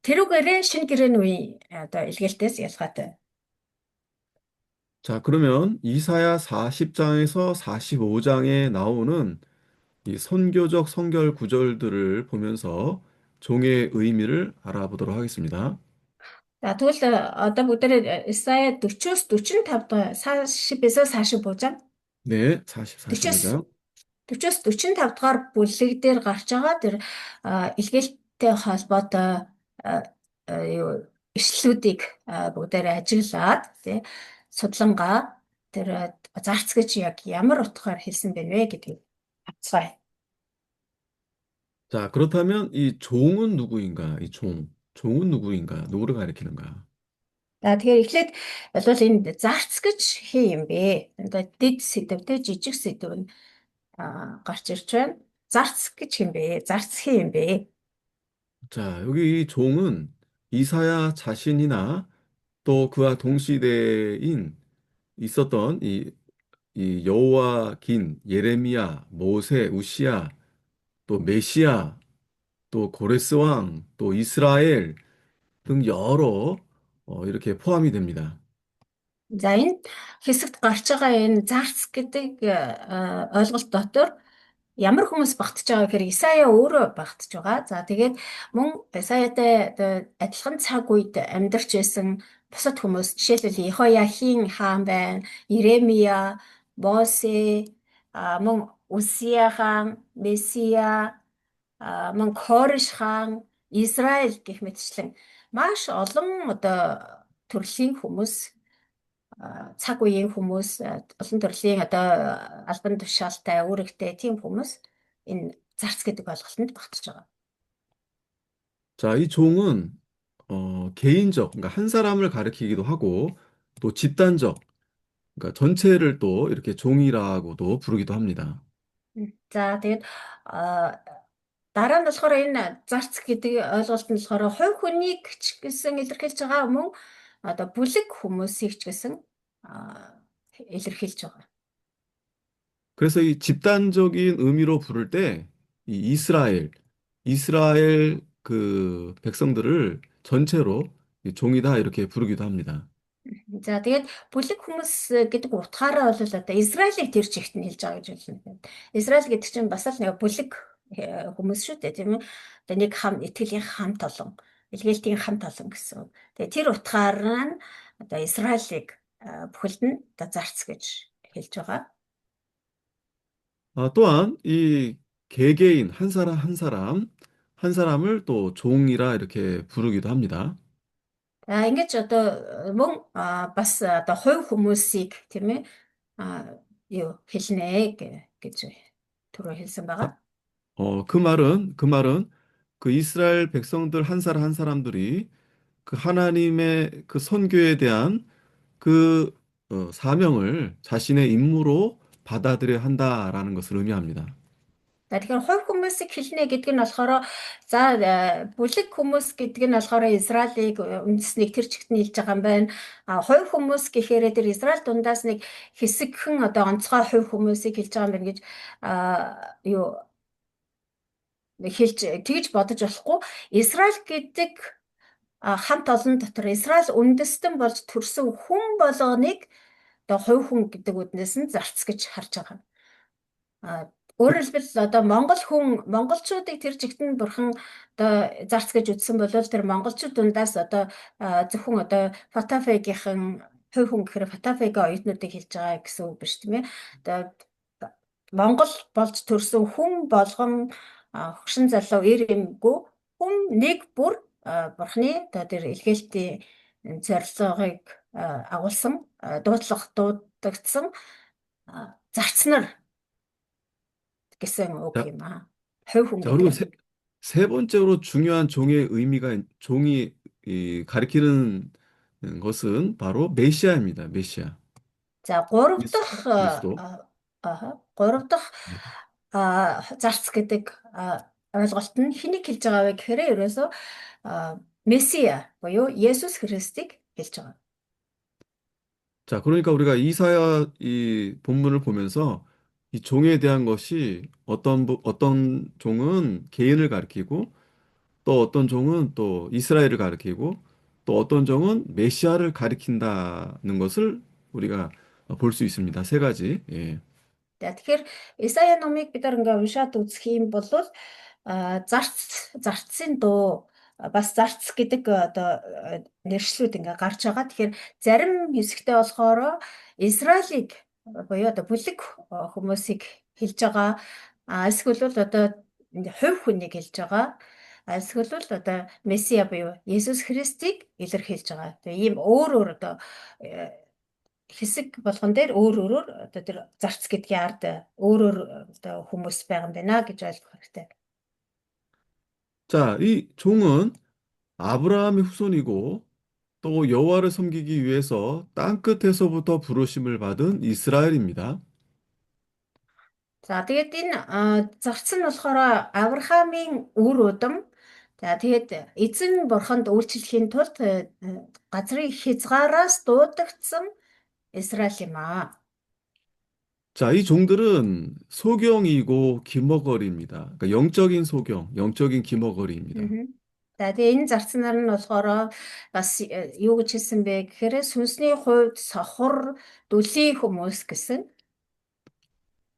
Тэрүүгээрээ шинэ гэрээний үе одоо илгээлтээс ялгаатай. 자, 그러면 이사야 40장에서 45장에 나오는 이 선교적 성결 구절들을 보면서 종의 의미를 알아보도록 하겠습니다. За тэгвэл одоо бүгдээрээ Исая 40-оос 45 дахь 40-ээс 45 네, 40, 40-оос 45장. 40-оос 45 дугаар бүлэг дээр гарч байгаа тэр илгээлттэй холбоотой юу ишлүүдийг бүгдээрээ ажиглаад тий судлангаа тэр зарц гэж яг ямар утгаар хэлсэн бэ гэдгийг хацгаая. 자, 그렇다면 이 종은 누구인가? 이 종. 종은 누구인가? 누구를 가리키는가? За тэгэхээр эхлээд бол энэ зарц гэж хин юм бэ? Одоо дэд сэдвтэй жижиг сэдв нь гарч ирж байна. Зарц гэж хин бэ? Зарц хин юм бэ? 자, 여기 이 종은 이사야 자신이나 또 그와 동시대인 있었던 이 여호와긴, 예레미야, 모세, 우시야, 또 메시야, 또 고레스 왕, 또 이스라엘 등 여러 이렇게 포함이 됩니다. За энэ хэсэгт гарч байгаа энэ зарц гэдэг ойлголт дотор ямар хүмүүс багтж байгаа гэхээр Исая өөрөө багтж байгаа. За тэгээд мөн Исаятай адилхан цаг үед амьдарч байсан бусад хүмүүс, жишээлбэл Йехояхин хаан байна, Иремия, Мосе, мөн Усия хаан, Месия, мөн Кориш хаан, Израиль гэх мэтчлэн маш олон одоо төрлийн хүмүүс, цаг үеийн хүмүүс, олон төрлийн одоо албан тушаалтай, үүрэгтэй тийм хүмүүс энэ зарц гэдэг ойлголтод багтж байгаа. 자, 이 종은 개인적, 그러니까 한 사람을 가리키기도 하고 또 집단적, 그러니까 전체를 또 이렇게 종이라고도 부르기도 합니다. За тэгээд Дараа нь болохоор энэ зарц гэдэг ойлголт нь болохоор хувь хүнийг ч гэсэн илэрхийлж байгаа мөн одоо бүлэг хүмүүсийг ч гэсэн илэрхийлж байгаа. 그래서 이 집단적인 의미로 부를 때, 이 이스라엘 그 백성들을 전체로 이 종이다 이렇게 부르기도 합니다. За тэгээд бүлэг хүмүүс гэдэг утгаараа бол одоо Израилийг тэр чигт нь хэлж байгаа гэж байна. Израиль гэдэг чинь бас л нэг бүлэг хүмүүс шүү дээ, тийм үү? Одоо нэг итгэлийн хамт олон, илгээлтийн хамт олон гэсэн. Тэгээд тэр утгаар нь одоо Израилийг бүхэлд нь одоо зарц гэж хэлж байгаа. 또한 이 개개인 한 사람을 또 종이라 이렇게 부르기도 합니다. Ингэж одоо мөн бас одоо хувь хүмүүсийг тийм ээ юу хэлнэ гэж түрүү хэлсэн байгаа. 자, 그 말은 그 이스라엘 백성들 한 사람 한 사람들이 그 하나님의 그 선교에 대한 그 사명을 자신의 임무로 받아들여야 한다라는 것을 의미합니다. За тэгэхээр хувь хүмүүсийг хэлнэ гэдэг нь болохоор за бүлэг хүмүүс гэдэг нь болохоор Израилийг үндэснийг тэр чигт нь хэлж байгаа юм байна. Хувь хүмүүс гэхээр тэр Израиль дундаас нэг хэсэгхэн одоо онцгой хувь хүмүүсийг хэлж байгаа юм байна гэж юу хэлж тэгж бодож болохгүй. Израиль гэдэг хамт олон дотор Израиль үндэстэн болж төрсөн хүн болгоныг одоо хувь хүн гэдэг үднээс нь зарц гэж харж байгаа. Өөрөөр хэлбэл одоо монголчуудыг тэр чигт нь бурхан одоо зарц гэж үзсэн бол тэр монголчууд дундаас одоо зөвхөн одоо Фатафегийнхэн хувь хүн гэхээр Фатафегийн оюутнуудыг хэлж байгаа гэсэн үг биш тийм ээ. Одоо Монгол болж төрсөн хүн болгон хөгшин залуу эр эмгүй хүн нэг бүр бурхны одоо тэр илгээлтийн зорилгыг агуулсан дуудагдсан зарцнаар гэсэн үг 자, юм аа. Хувь хүн 자, гэдэг 그리고 нь. 세 번째로 중요한 종의 종이 가리키는 것은 바로 메시아입니다. 메시아. За гурав 그리스- дахь 그리스도. гурав дахь зарц гэдэг ойлголт нь хэнийг хэлж байгаа вэ гэхээр ерөөсөө Месиа буюу Есүс Христийг хэлж байгаа. 자, 그러니까 우리가 이사야 이 본문을 보면서 이 종에 대한 것이 어떤 종은 개인을 가리키고 또 어떤 종은 또 이스라엘을 가리키고 또 어떤 종은 메시아를 가리킨다는 것을 우리가 볼 수 있습니다. 세 가지. 예. Тэгэхээр Исая номыг бид нар ингээ уншаад үзэх юм бол зарцын дуу бас зарц гэдэг одоо нэршлүүд ингээ гарч байгаа. Тэгэхээр зарим хэсэгтээ болохоор Израилийг буюу одоо бүлэг хүмүүсийг хэлж байгаа. Эсвэл бол одоо хувь хүнийг хэлж байгаа. Эсвэл бол одоо Месиа буюу Есүс Христийг илэрхийлж байгаа. Тэгээ ийм өөр одоо хэсэг болгон дээр өөрөөр одоо тэр зарц гэдгийн ард өөрөөр одоо хүмүүс байгаа юм байна гэж ойлгох хэрэгтэй. 자, 이 종은 아브라함의 후손이고 또 여호와를 섬기기 위해서 땅 끝에서부터 부르심을 받은 이스라엘입니다. За тэгээд энэ зарц нь болохоор Авраамийн үр удам. За тэгээд эзэн бурханд үйлчлэхийн тулд газрын хязгаараас дуудагдсан Израиль юм аа. 자, 이 종들은 소경이고 기머거리입니다. 그러니까 영적인 소경, 영적인 기머거리입니다. За тэгээ энэ зарц нар нь болохоор бас юу гэж хэлсэн бэ гэхээр сүнсний хувьд сохор дүлий хүмүүс гэсэн.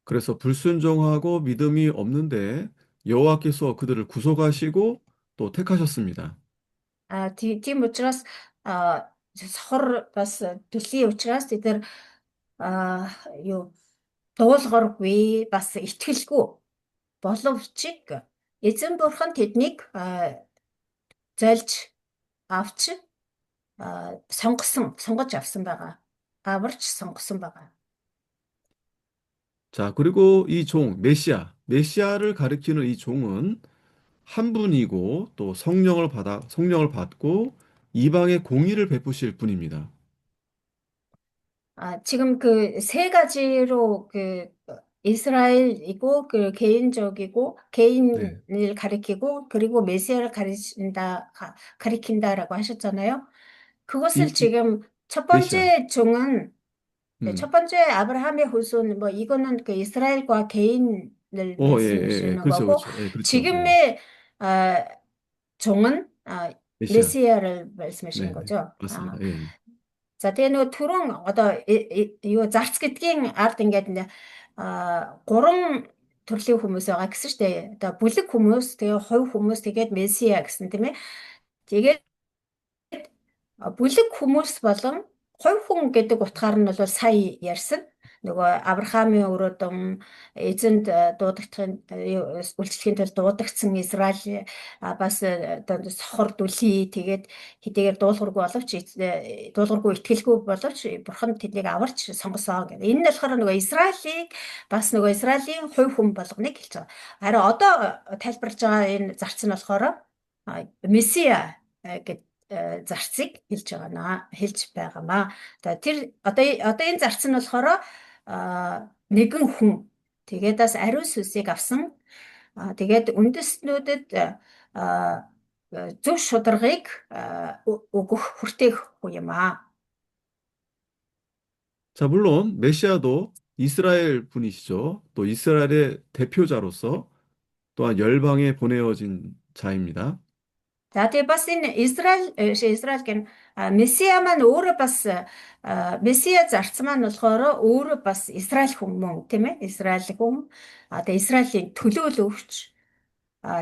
그래서 불순종하고 믿음이 없는데 여호와께서 그들을 구속하시고 또 택하셨습니다. Тийм учраас сохор бас дүлий учраас тэд нар юу дуулуургүй бас итгэлгүй боловч эзэн бурхан тэднийг зольж авч сонгож авсан байгаа. Аварч сонгосон байгаа. 자, 그리고 이 종, 메시아를 가리키는 이 종은 한 분이고 또 성령을 받고 이방에 공의를 베푸실 분입니다. 지금 그 세 가지로 그 이스라엘이고 그 개인적이고 네. 개인을 가리키고 그리고 메시아를 가리킨다라고 하셨잖아요. 그것을 이 지금 첫 메시아. 번째 종은 네, 첫 음. 번째 아브라함의 후손 뭐 이거는 그 이스라엘과 개인을 예, 예, 예. 말씀하시는 그렇죠, 거고 그렇죠. 예, 그렇죠. 예. 지금의 종은 메시아. 메시아를 말씀하시는 네, 네. 거죠. 맞습니다. 예. За тэгээ нөгөө түрүүн одоо юу зарц гэдгийн ард ингээд гурван төрлийн хүмүүс байгаа гэсэн шүү дээ. Одоо бүлэг хүмүүс, тэгээ хувь хүмүүс, тэгээд месиа гэсэн тийм ээ. Тэгээд бүлэг хүмүүс болон хувь хүн гэдэг утгаар нь бол сая ярьсан. Нөгөө Авраамийн өрөөдөн эзэнд дуудагдахын үйлчлэхийн тулд дуудагдсан Израиль бас одоо сохор дүлий тэгээд хэдийгээр дуулуургүй боловч дуулуургүй итгэлгүй боловч бурхан тэднийг аварч сонгосон гэдэг. Энэ нь болохоор нөгөө Израилийг бас нөгөө Израилийн хувь хүн болгоныг хэлж байгаа. Харин одоо тайлбарлаж байгаа энэ зарц нь болохоор Месиа гэдэг зарцыг хэлж байгаамаа. Тэр одоо энэ зарц нь болохоор нэгэн хүн тэгээд бас ариун сүнсийг авсан. Тэгээд үндэстнүүдэд зөв шударгыг өгөх хүртээх хүн юм аа. 자, 물론 메시아도 이스라엘 분이시죠. 또 이스라엘의 대표자로서 또한 열방에 보내어진 자입니다. За тэгээ бас энэ Израиль гэн Месиа маань өөрөө бас Месиа зарц маань болохоор өөрөө бас Израиль хүн мөн тийм ээ Израиль хүн тэгээ Израилийн төлөөлөгч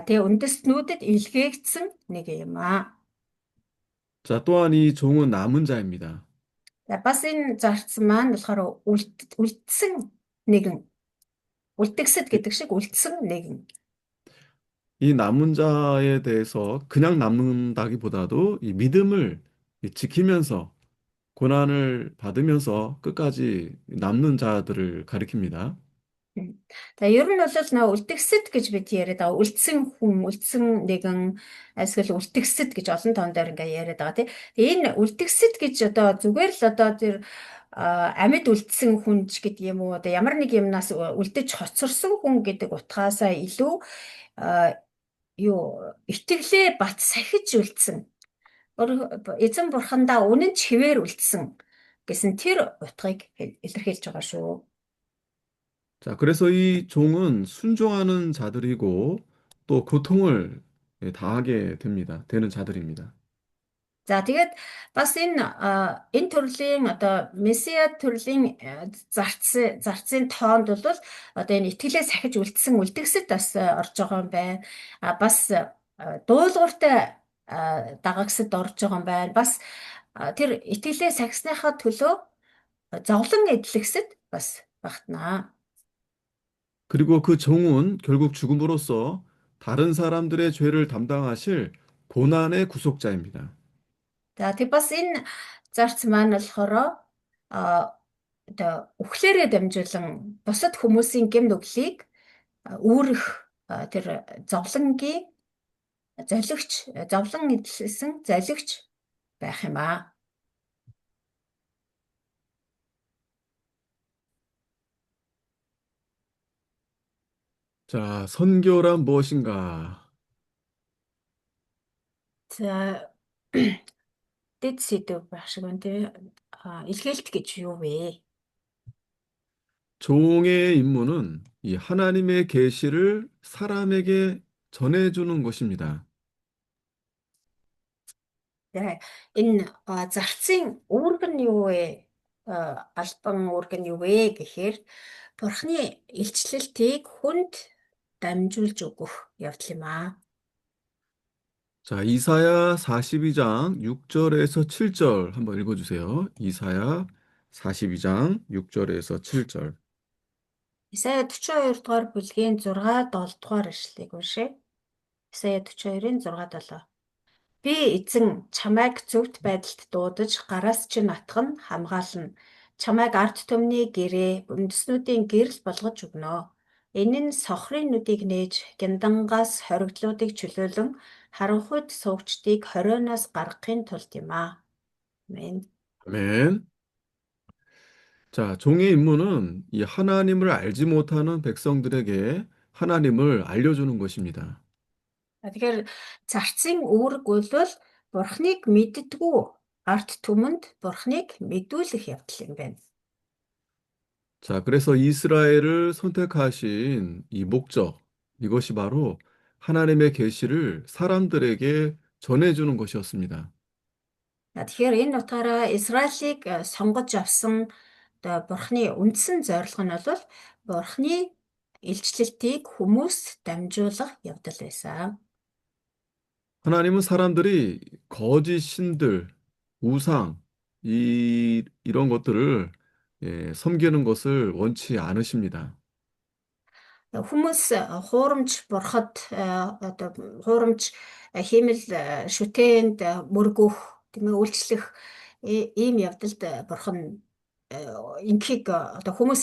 тэгээ үндэстнүүдэд илгээгдсэн нэг юм аа. 자, 또한 이 종은 남은 자입니다. За бас энэ зарц маань болохоор үлдсэн нэгэн үлдгэсэд гэдэг шиг үлдсэн нэгэн. 이 남은 자에 대해서 그냥 남는다기보다도 이 믿음을 지키면서 고난을 받으면서 끝까지 남는 자들을 가리킵니다. За ер нь бол нөө үлдгэсэд гэж бид яриад байгаа. Үлдсэн хүн, үлдсэн нэгэн эсвэл үлдгэсэд гэж олон тоон дээр ингээ яриад байгаа тийм. Тэгээ энэ үлдгэсэд гэж одоо зүгээр л одоо тэр амьд үлдсэн хүн ч гэдэг юм уу. Одоо ямар нэг юмнаас үлдэж хоцорсон хүн гэдэг утгаасаа илүү юу итгэлээ бат сахиж үлдсэн. Эзэн бурхандаа үнэн чивээр үлдсэн гэсэн тэр утгыг илэрхийлж байгаа шүү. 자, 그래서 이 종은 순종하는 자들이고 또 고통을 당하게 됩니다. 되는 자들입니다. За тэгээд бас энэ төрлийн одоо месиа төрлийн зарцын тоонд бол одоо энэ итгэлээ сахиж үлдгэсэд бас орж байгаа юм байна. Бас дуулууртай дагагсад орж байгаа юм байна. Бас тэр итгэлээ сахисныхаа төлөө зовлон эдлэгсэд бас багтнаа. 그리고 그 종은 결국 죽음으로써 다른 사람들의 죄를 담당하실 고난의 구속자입니다. За тэг бас энэ зарц маань болохоор одоо үхлээрээ дамжуулан бусад хүмүүсийн гэм нүглийг үүрэх тэр зовлонгийн зовлон эдлсэн золигч байх юм аа. 자, 선교란 무엇인가? За дэд сэдв байх шиг байна тий. Илгээлт гэж юу вэ? 종의 임무는 이 하나님의 계시를 사람에게 전해주는 것입니다. За энэ зарцын үүрэг нь юу вэ? Албан үүрэг нь юу вэ гэхээр Бурхны илчлэлтийг хүнд дамжуулж өгөх явдал юм аа. 자, 이사야 42장 6절에서 7절 한번 읽어주세요. 이사야 42장 6절에서 7절. Исая 42 дугаар бүлгийн 6 7 дугаар ишлэлийг уншъя. Исая 42-ын 6 7. Би эзэн чамайг зөвхт байдалд дуудаж гараас чинь атган хамгаална. Чамайг ард түмний гэрээ, үндэснүүдийн гэрэл болгож өгнө. Энэ нь сохрын нүдийг нээж, гяндангаас хоригдлуудыг чөлөөлөн, харанхуйд суугчдыг хорионоос гаргахын тулд юм аа. Амен. 아멘. 자, 종의 임무는 이 하나님을 알지 못하는 백성들에게 하나님을 알려주는 것입니다. Тэгэхээр зарцын үүрэг бол Бурхныг мэддэггүй арт түмэнд Бурхныг мэдүүлэх явдал юм байна. 자, 그래서 이스라엘을 선택하신 이 목적, 이것이 바로 하나님의 계시를 사람들에게 전해주는 것이었습니다. Тэгэхээр энэ утгаараа Израилийг сонгож авсан одоо Бурхны үндсэн зорилго нь бол Бурхны илчлэлтийг хүмүүст дамжуулах явдал байсан. 하나님은 사람들이 거짓 신들, 우상, 이런 것들을 섬기는 것을 원치 않으십니다. Хүмүүс хуурамч бурхад одоо хуурамч хиймэл шүтээнд мөргөх тийм ээ үйлчлэх ийм явдалд бурхан ингэхийг одоо хүмүүс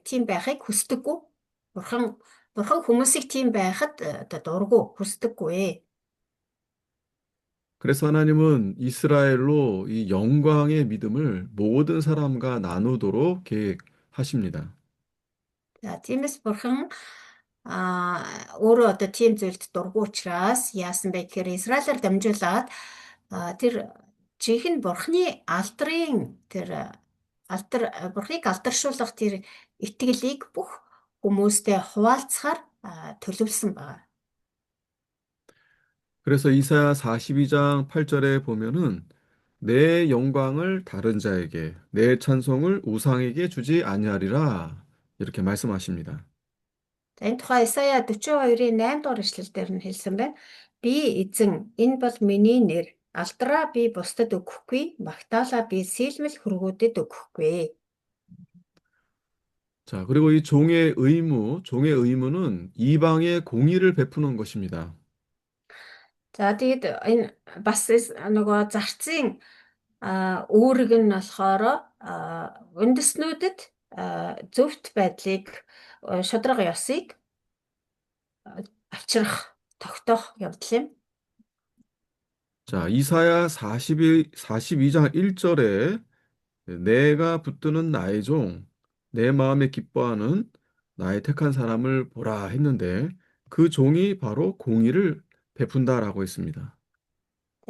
тийм байхыг хүсдэггүй. Бурхан бурхан хүмүүсийг тийм байхад одоо дургу хүсдэггүй. 그래서 하나님은 이스라엘로 이 영광의 믿음을 모든 사람과 나누도록 계획하십니다. За тиймээс бурхан өөрөө одоо тийм зүйлд дургу учраас яасан бэ гэхээр Израилаар дамжуулаад тэр жинхэнэ бурхны алдрын тэр алдар бурхныг алдаршуулах тэр итгэлийг бүх хүмүүстэй хуваалцахаар төлөвлөсөн байна. 그래서 이사야 42장 8절에 보면은 내 영광을 다른 자에게, 내 찬송을 우상에게 주지 아니하리라. 이렇게 말씀하십니다. За энэ тухай Исая 42-ийн 8 дугаар эшлэл дээр нь хэлсэн байна. Би эзэн энэ бол миний нэр. Алдраа би бусдад өгөхгүй, магтаалаа би сийлмэл хөргүүдэд өгөхгүй. 자, 그리고 이 종의 의무는 이방의 공의를 베푸는 것입니다. За тэгээд энэ бас нөгөө зарцын үүрэг нь болохоор үндэснүүдэд зөвхт байдлыг шударга ёсыг авчрах тогтоох явдал юм. 자, 이사야 42장 1절에 내가 붙드는 나의 종, 내 마음에 기뻐하는 나의 택한 사람을 보라 했는데 그 종이 바로 공의를 베푼다라고 했습니다.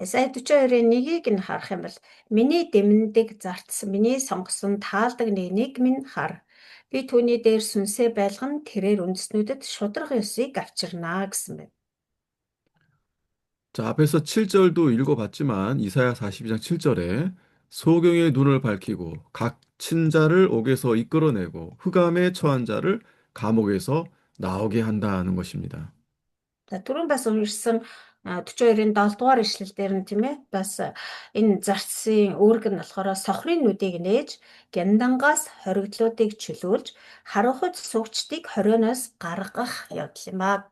Сая 42-ийн 1-ийг нь харах юм бол миний дэмндэг зарц миний сонгосон таалдаг нэгнийг минь хар. Би түүний дээр сүнсээ байлган тэрээр үндэснүүдэд шударга ёсыг авчирнаа гэсэн байна. 자, 앞에서 7절도 읽어봤지만 이사야 42장 7절에 소경의 눈을 밝히고 각 친자를 옥에서 이끌어내고 흑암에 처한 자를 감옥에서 나오게 한다는 것입니다. За түрүүн бас уншсан 42-ийн 7 дугаар ишлэл дээр нь тийм ээ бас энэ зарцын үүрэг нь болохоор сохрын нүдийг нээж гяндангаас хоригдлуудыг чөлөөлж харанхуйц суугчдыг хорионоос гаргах явдал юм аа.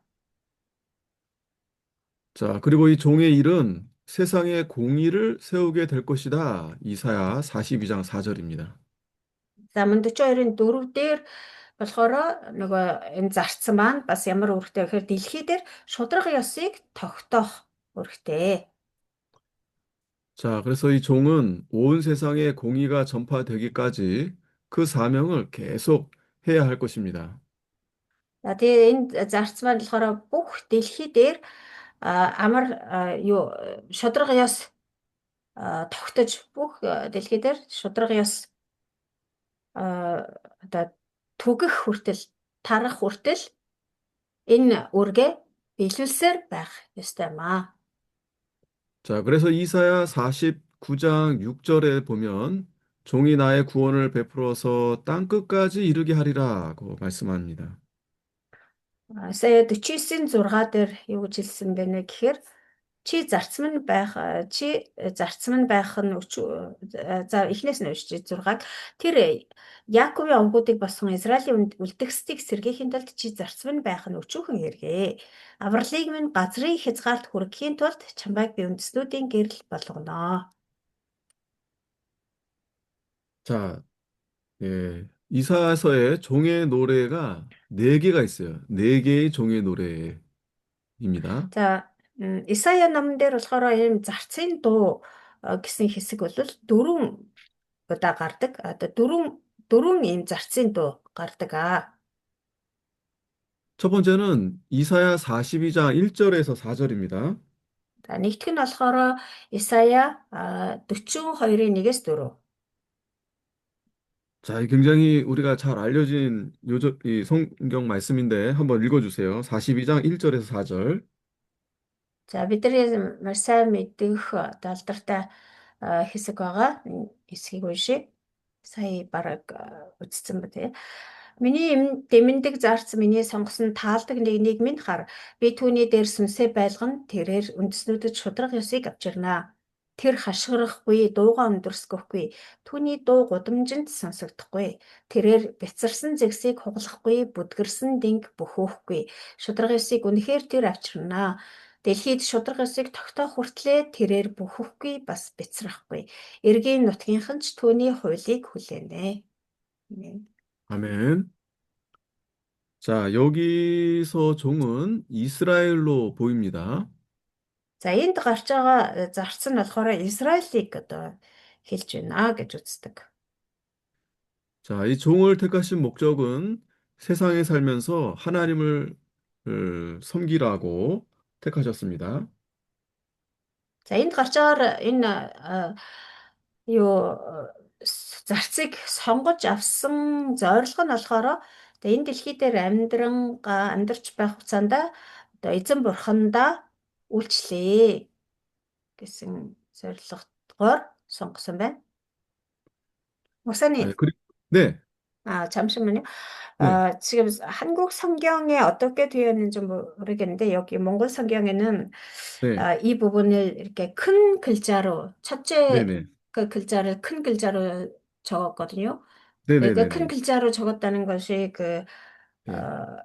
자, 그리고 이 종의 일은 세상에 공의를 세우게 될 것이다. 이사야 42장 4절입니다. За мөн 42-ийн 4 дээр болохоор нөгөө энэ зарцсан маань бас ямар үүрэгтэй гэхээр дэлхий дээр шударга ёсыг тогтоох үүрэгтэй. 자, 그래서 이 종은 온 세상에 공의가 전파되기까지 그 사명을 계속 해야 할 것입니다. За тэгээ энэ зарц маань болохоор бүх дэлхий дээр амар юу шударга ёс тогтож бүх дэлхий дээр шударга ёс одоо түгэх хүртэл тарах хүртэл энэ үүргээ биелүүлсээр байх ёстой юм аа. 자, 그래서 이사야 49장 6절에 보면 종이 나의 구원을 베풀어서 땅 끝까지 이르게 하리라고 말씀합니다. Сая 49-ийн 6 дээр юу гэж хэлсэн бэ нэ гэхээр чи зарцам нь байх нь за эхнээс нь уншиж 6-аг тэр Яаковын овгуудыг босгон Израилийн үлдгэсдийг сэргээхийн тулд чи зарцам нь байх нь өчүүхэн хэрэгэ. Авралыг минь газрын хязгаарт хүргэхийн тулд чамайг би үндэстнүүдийн гэрэл болгоно. 자, 예, 이사야서에 종의 노래가 네 개가 있어요. 네 개의 종의 노래입니다. За Исая номон дээр болохоор ийм зарцын дуу гэсэн хэсэг бол 4 удаа гардаг. Одоо 4 дөрвөн ийм зарцын дуу гардаг аа. 첫 번째는 이사야 42장 1절에서 4절입니다. За нэгдүг нь болохоор Исая 42-ийн 1-ээс 4. 자, 이 굉장히 우리가 잘 알려진 이 성경 말씀인데 한번 읽어주세요. 42장 1절에서 4절. За бидний маш сайн мэдэх далдартай хэсэг байгаа. Энэ хэсгийг уншия. Сая бараг үздсэн ба тий. Миний дэмэндэг зарц миний сонгосон таалдаг нэг минь хар. Би түүний дээр сүнсээ байлган тэрээр үндэснүүдэд шудраг ёсыг авчирнаа. Тэр хашгирахгүй, дууга өндөрсгөхгүй. Түүний дуу гудамжинд сонсогдохгүй. Тэрээр бяцарсан зэгсийг хугалахгүй, бүдгэрсэн динг бөхөөхгүй. Шудраг ёсыг үнэхээр тэр авчирнаа. Дэлхийд шудраг ёсыг тогтоох хүртлээр тэрээр бөхөхгүй бас бяцрахгүй. Эргийн нутгийнхан ч түүний хуулийг хүлээнэ. Амен. 아멘. 자, 여기서 종은 이스라엘로 보입니다. За энд гарч байгаа зарц нь болохоор Израилийг одоо хэлж байна гэж үздэг. 자, 이 종을 택하신 목적은 세상에 살면서 하나님을 섬기라고 택하셨습니다. За энд гарч байгаа энэ юу зарцыг сонгож авсан зорилго нь болохоор одоо энэ дэлхий дээр амьдарч байх хугацаанд одоо эзэн бурхандаа үйлчлэе гэсэн зорилгоор сонгосон байна. 아, 우선은 네, 잠시만요. 네, 지금 한국 성경에 어떻게 되어 있는지 모르겠는데 여기 몽골 성경에는 네, 이 부분을 이렇게 큰 글자로 네, 첫째 네, 그 글자를 큰 글자로 적었거든요. 네, 네, 그 네, 큰 네. 글자로 적었다는 것이 네. 어,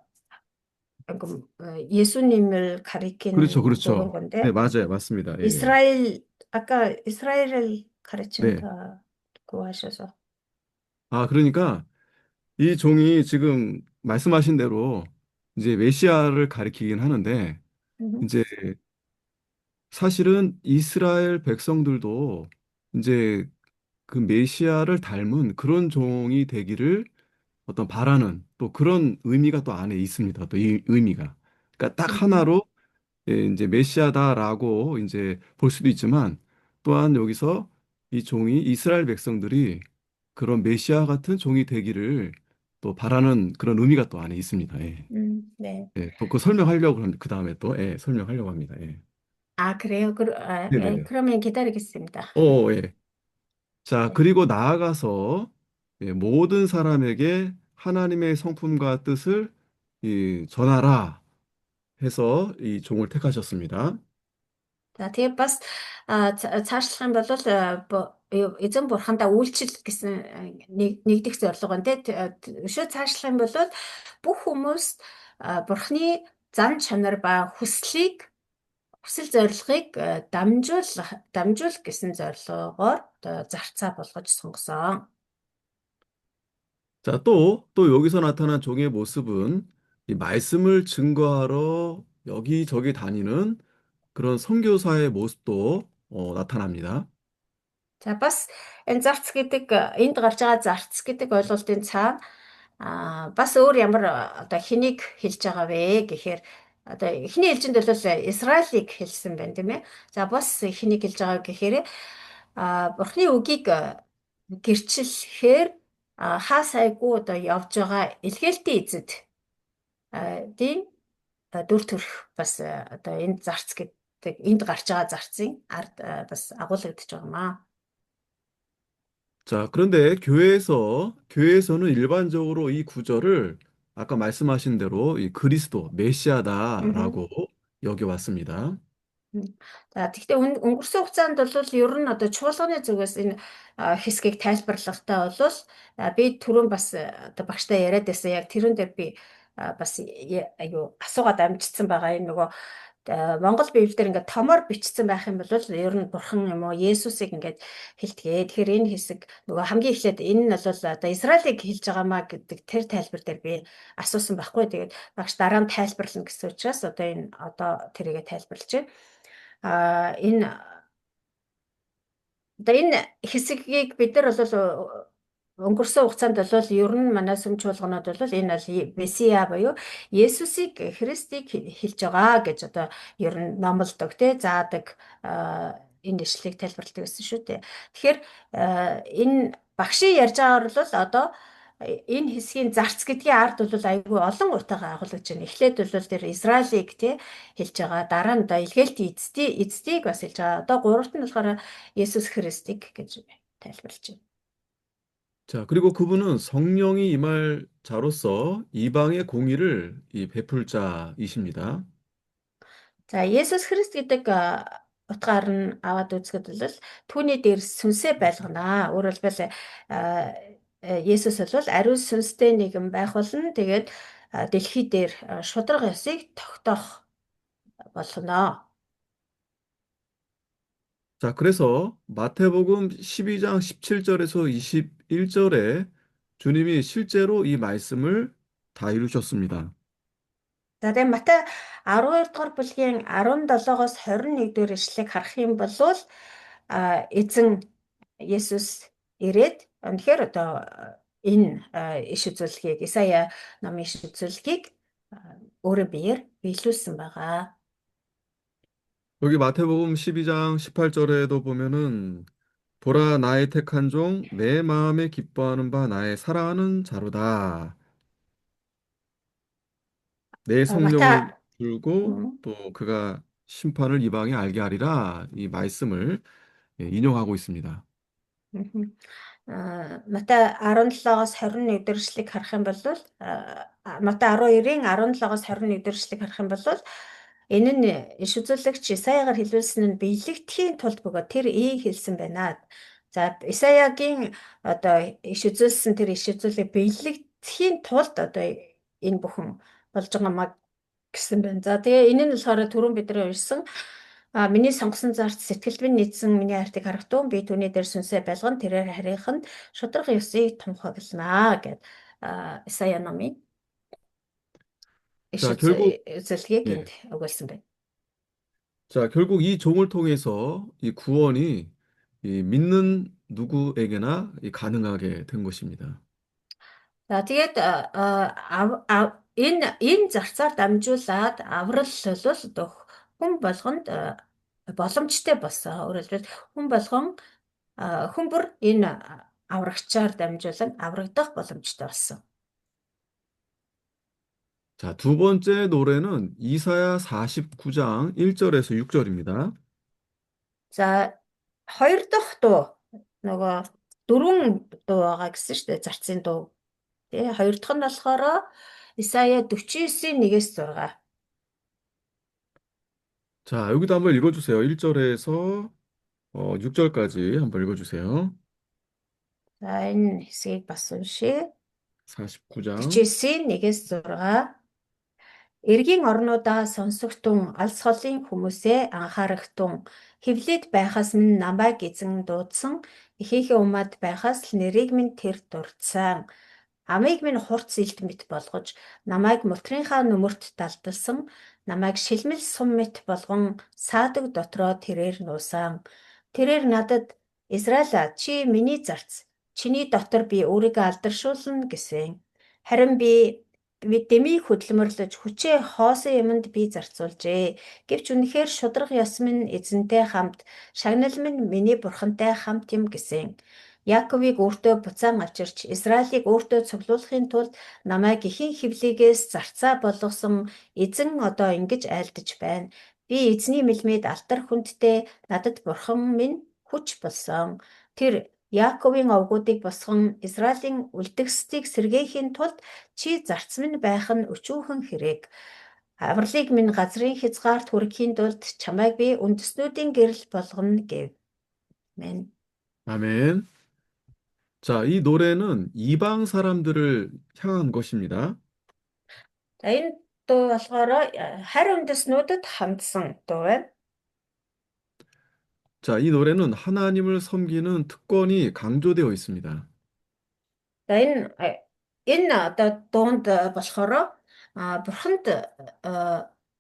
예수님을 그렇죠, 가리키는 그건 그렇죠. 네, 건데 맞아요, 맞습니다. 예, 예. 아까 이스라엘을 네. 가르친다고 하셔서. 그러니까 이 종이 지금 말씀하신 대로 이제 메시아를 가리키긴 하는데 음, 이제 사실은 이스라엘 백성들도 이제 그 메시아를 닮은 그런 종이 되기를 어떤 바라는 또 그런 의미가 또 안에 있습니다. 또 이 의미가. 그러니까 딱 음, 하나로 이제 메시아다라고 이제 볼 수도 있지만 또한 여기서 이 종이 이스라엘 백성들이 그런 메시아 같은 종이 되기를 또 바라는 그런 의미가 또 안에 있습니다. 예. 네. 예. 또그 설명하려고 그 다음에 또 예, 설명하려고 합니다. 예. 그래요? 네네네. 그러면 기다리겠습니다. 예. 자, 네. 그리고 나아가서 모든 사람에게 하나님의 성품과 뜻을 전하라 해서 이 종을 택하셨습니다. За тэгээ бас цаашлах юм бол эзэн бурхандаа үйлчлэл гэсэн нэгдэх зорилго байна те. Өшөө цаашлах юм бол бүх хүмүүс бурхны зан чанар ба хүсэл зорилгыг дамжуулах гэсэн зорилгоор одоо зарцаа болгож сонгосон. 자, 또 여기서 나타난 종의 모습은 이 말씀을 증거하러 여기저기 다니는 그런 선교사의 모습도 나타납니다. За бас энэ зарц гэдэг энд гарч байгаа зарц гэдэг ойлголтын цаана бас өөр ямар одоо хэнийг хэлж байгаа вэ гэхээр одоо эхний хэлжинд бол Израилийг хэлсэн байна тийм ээ. За бас хэнийг хэлж байгаа гэхээр Бурхны үгийг гэрчлэхээр хаа сайгүй одоо явж байгаа илгээлтийн эзэд тийм дүр төрх бас одоо энэ зарц гэдэг энд гарч байгаа зарцын ард бас агуулгадж байгаа маа. 자, 그런데 교회에서는 일반적으로 이 구절을 아까 말씀하신 대로 이 그리스도, 메시아다라고 여겨왔습니다. Мгм. За тэгвэл өнгөрсөн хугацаанд бол ер нь одоо чуулганы зүгээс энэ хэсгийг тайлбарлахдаа бол би түрүүн бас одоо багштай яриад байсан яг тэрэн дээр би бас аюу асуугаад амжицсан байгаа энэ нөгөө Монгол Библиэр ингээд томоор бичсэн байх юм бол ер нь бурхан юм уу Есүсийг ингээд хэлтгээ. Тэгэхээр энэ хэсэг нөгөө хамгийн эхлээд энэ нь бол одоо Израилийг хэлж байгаамаа гэдэг тэр тайлбар дээр би асуусан байхгүй. Тэгээд багш дараа нь тайлбарлана гэсэн учраас одоо энэ одоо тэрийгэ тайлбарлаж байна. Энэ одоо энэ хэсгийг бид нар бол өнгөрсөн хугацаанд бол ер нь манай сүм чуулганууд бол энэ бол Месиа буюу Есүсийг Христийг хэлж байгаа гэж одоо ер нь номлодог тий заадаг энэ ишлэгийг тайлбарладаг гэсэн шүү дээ. Тэгэхээр энэ багшийн ярьж байгаагаар бол одоо энэ хэсгийн зарц гэдгийн ард бол айгүй олон утгагаа агуулж байна. Эхлээд бол тэр Израилийг тий хэлж байгаа. Дараа нь одоо илгээлт эцдийг бас хэлж байгаа. Одоо гуравт нь болохоор Есүс Христийг гэж тайлбарлаж байна. 자, 그리고 그분은 성령이 임할 자로서 이방의 공의를 베풀 자이십니다. За Есүс Христ гэдэг утгаар нь аваад үзэхэд бол түүний дээр сүнсээ байлгана. Өөрөөр хэлбэл Есүс бол ариун сүнстэй нэгэн байх болно. Тэгээд дэлхий дээр шударга ёсыг тогтоох болгоно. 자, 그래서 마태복음 12장 17절에서 21절에 주님이 실제로 이 말씀을 다 이루셨습니다. За тэгээд Матай 12 дугаар бүлгийн 17-оос 21 дугаар ишлэгийг харах юм бол эзэн Есүс ирээд үнэхээр одоо энэ иш үзүүлгийг Исая номын иш үзүүлгийг өөрийн биеэр биелүүлсэн байгаа. 여기 마태복음 12장 18절에도 보면은 보라 나의 택한 종 내 마음에 기뻐하는 바 나의 사랑하는 자로다. 내 성령을 Матай 줄고 또 그가 심판을 이방에 알게 하리라. 이 말씀을 인용하고 있습니다. Матай 17-оос 21 дэршлиг харах юм бол Матай 12-ын 17-оос 21 дэршлиг харах юм бол энэ нь иш үзүүлэгч Исаягаар хэлүүлсэн нь биелэгдэхийн тулд бөгөөд тэр ийг хэлсэн байна. За Исаягийн одоо иш үзүүлсэн тэр иш үзүүлэг биелэгдэхийн тулд одоо энэ бүхэн болж байгаамаа гэсэн байна. За тэгээ энэ нь болохоор түрүүн бидний уншсан миний сонгосон зарц сэтгэлд минь нийцсэн миний хайртыг харагтун би түүний дээр сүнсээ байлган тэрээр харийнханд шударга ёсыг тунхаглана гэд Исая номын иш 자, 결국 үзүүлгийг 예. энд өгүүлсэн байна. 자, 결국 이 종을 통해서 이 구원이 믿는 누구에게나 가능하게 된 것입니다. За тэгээд энэ зарцаар дамжуулаад аврал бол одоо хүн болгонд боломжтой болсон. Өөрөөр хэлбэл хүн болгон хүн бүр энэ аврагчаар дамжуулан аврагдах боломжтой болсон. 자, 두 번째 노래는 이사야 49장 1절에서 6절입니다. За хоёр дахь дуу нөгөө дөрвөн дуу байгаа гэсэн шүү дээ зарцын дуу. Тэгээ хоёр дахь нь болохоор Исая 49-ийн 1-ээс 6. 자, 여기도 한번 읽어주세요. 1절에서 6절까지 한번 읽어주세요. За энэ хэсгийг бас уншъя. 49장 49-ийн 1-ээс 6. Эргийн орнуудаа сонсогтун, алс холын хүмүүсээ анхаарахтун, хевлэд байхаас минь намайг эзэн дуудсан, ихийнхээ умаад байхаас л нэрийг минь тэр дурдсан. Амийг минь хурц илт мэт болгож, намайг мултрынхаа нүмерт далдалсан, намайг шилмэл сум мэт болгон саадаг дотроо тэрээр нуусан. Тэрээр надад Израиля чи миний зарц, чиний дотор би өөрийгөө алдаршуулна гэсэн. Харин би дэмий хөдөлмөрлөж хүчээ хоосон юмд би зарцуулжээ. Гэвч үнэхээр шударга ёс минь эзэнтэй хамт, шагнал минь миний бурхантай хамт юм гэсэн. Яаковыг өөртөө буцаан авчирч, Израилийг өөртөө цуглуулахын тулд намайг эхийн хевлийгээс зарцаа болгосон эзэн одоо ингэж айлдаж байна. Би эзний мэлмэд алтар хүндтэй надад бурхан минь хүч болсон. Тэр Яаковын овгуудыг босгон Израилийн үлдгэсдийг сэргээхийн тулд чи зарц минь байх нь өчүүхэн хэрэг. Авралыг минь газрын хязгаарт хүрэхийн тулд чамайг би үндэстнүүдийн гэрэл болгоно гэв. Амен. 아멘. 자, 이 노래는 이방 사람들을 향한 것입니다. За энэ дуу болохоор харь үндэстнүүдэд хандсан дуу байна. 자, 이 노래는 하나님을 섬기는 특권이 강조되어 있습니다. За энэ одоо дуунд болохоор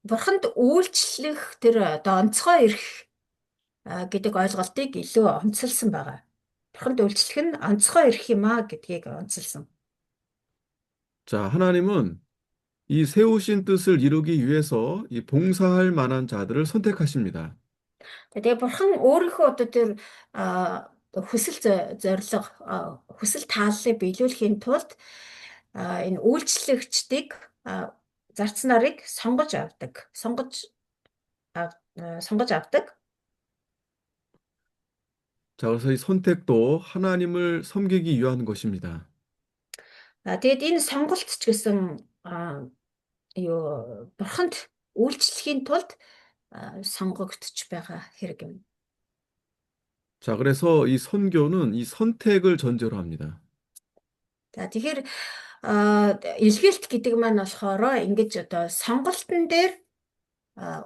бурханд үйлчлэх тэр одоо онцгой эрх гэдэг ойлголтыг илүү онцлсан байгаа. бурханд үйлчлэх нь онцгой эрх юм а гэдгийг онцлсан. 자, 하나님은 이 세우신 뜻을 이루기 위해서 이 봉사할 만한 자들을 선택하십니다. Тэгээ бурхан өөрийнхөө одоо тэр хүсэл зориг хүсэл тааллыг биелүүлэхийн тулд энэ үйлчлэгчдийг зарц нарыг сонгож авдаг. 자, 그래서 이 선택도 하나님을 섬기기 위한 것입니다. Тэгээд энэ сонголт ч гэсэн бурханд үйлчлэхийн тулд сонгогдож байгаа хэрэг юм. 자, 그래서 이 선교는 이 선택을 전제로 합니다. За тэгэхээр илгээлт гэдэг маань болохоор ингэж одоо сонголтын дээр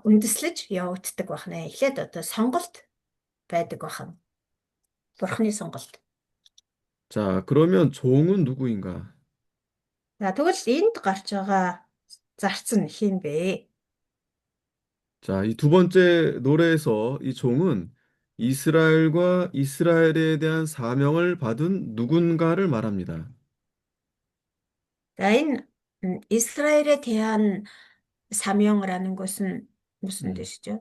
үндэслэж явагддаг байна. Эхлээд одоо сонголт байдаг байна. Бурхны сонголт. 자, 그러면 종은 누구인가? За тэгвэл энд гарч байгаа зарц нь хин бэ? 자, 이 두 번째 노래에서 이 종은 이스라엘과 이스라엘에 대한 사명을 받은 누군가를 말합니다. За энэ Израил에 대한 사명이라는 것은 무슨 음, 뜻이죠?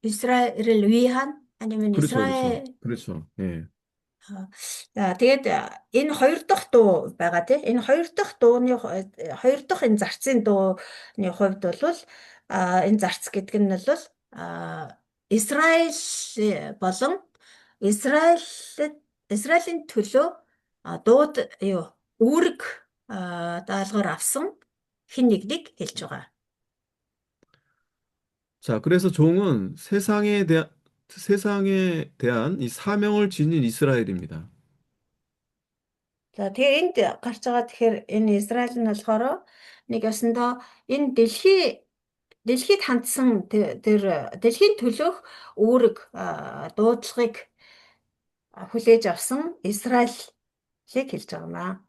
이스라엘을 위한 아니면 그렇죠, 그렇죠, 이스라엘 그렇죠. 예. За тэгээд энэ хоёр дахь дуу байгаа тийм энэ хоёр дахь энэ зарцын дууны хувьд бол энэ зарц гэдэг нь бол Израиль болон Израиль Израилийн төлөө дууд юу үүрэг даалгавар авсан хэн нэгнийг хэлж байгаа. 자, 그래서 종은 세상에 대한 이 사명을 지닌 이스라엘입니다. За тэгээ энд гарч байгаа тэгэхээр энэ Израиль нь болохоор нэг ясандаа энэ дэлхийд хандсан тэр дэлхийн төлөөх үүрэг дуудлагыг хүлээж авсан Израилийг хэлж байгаа юм аа.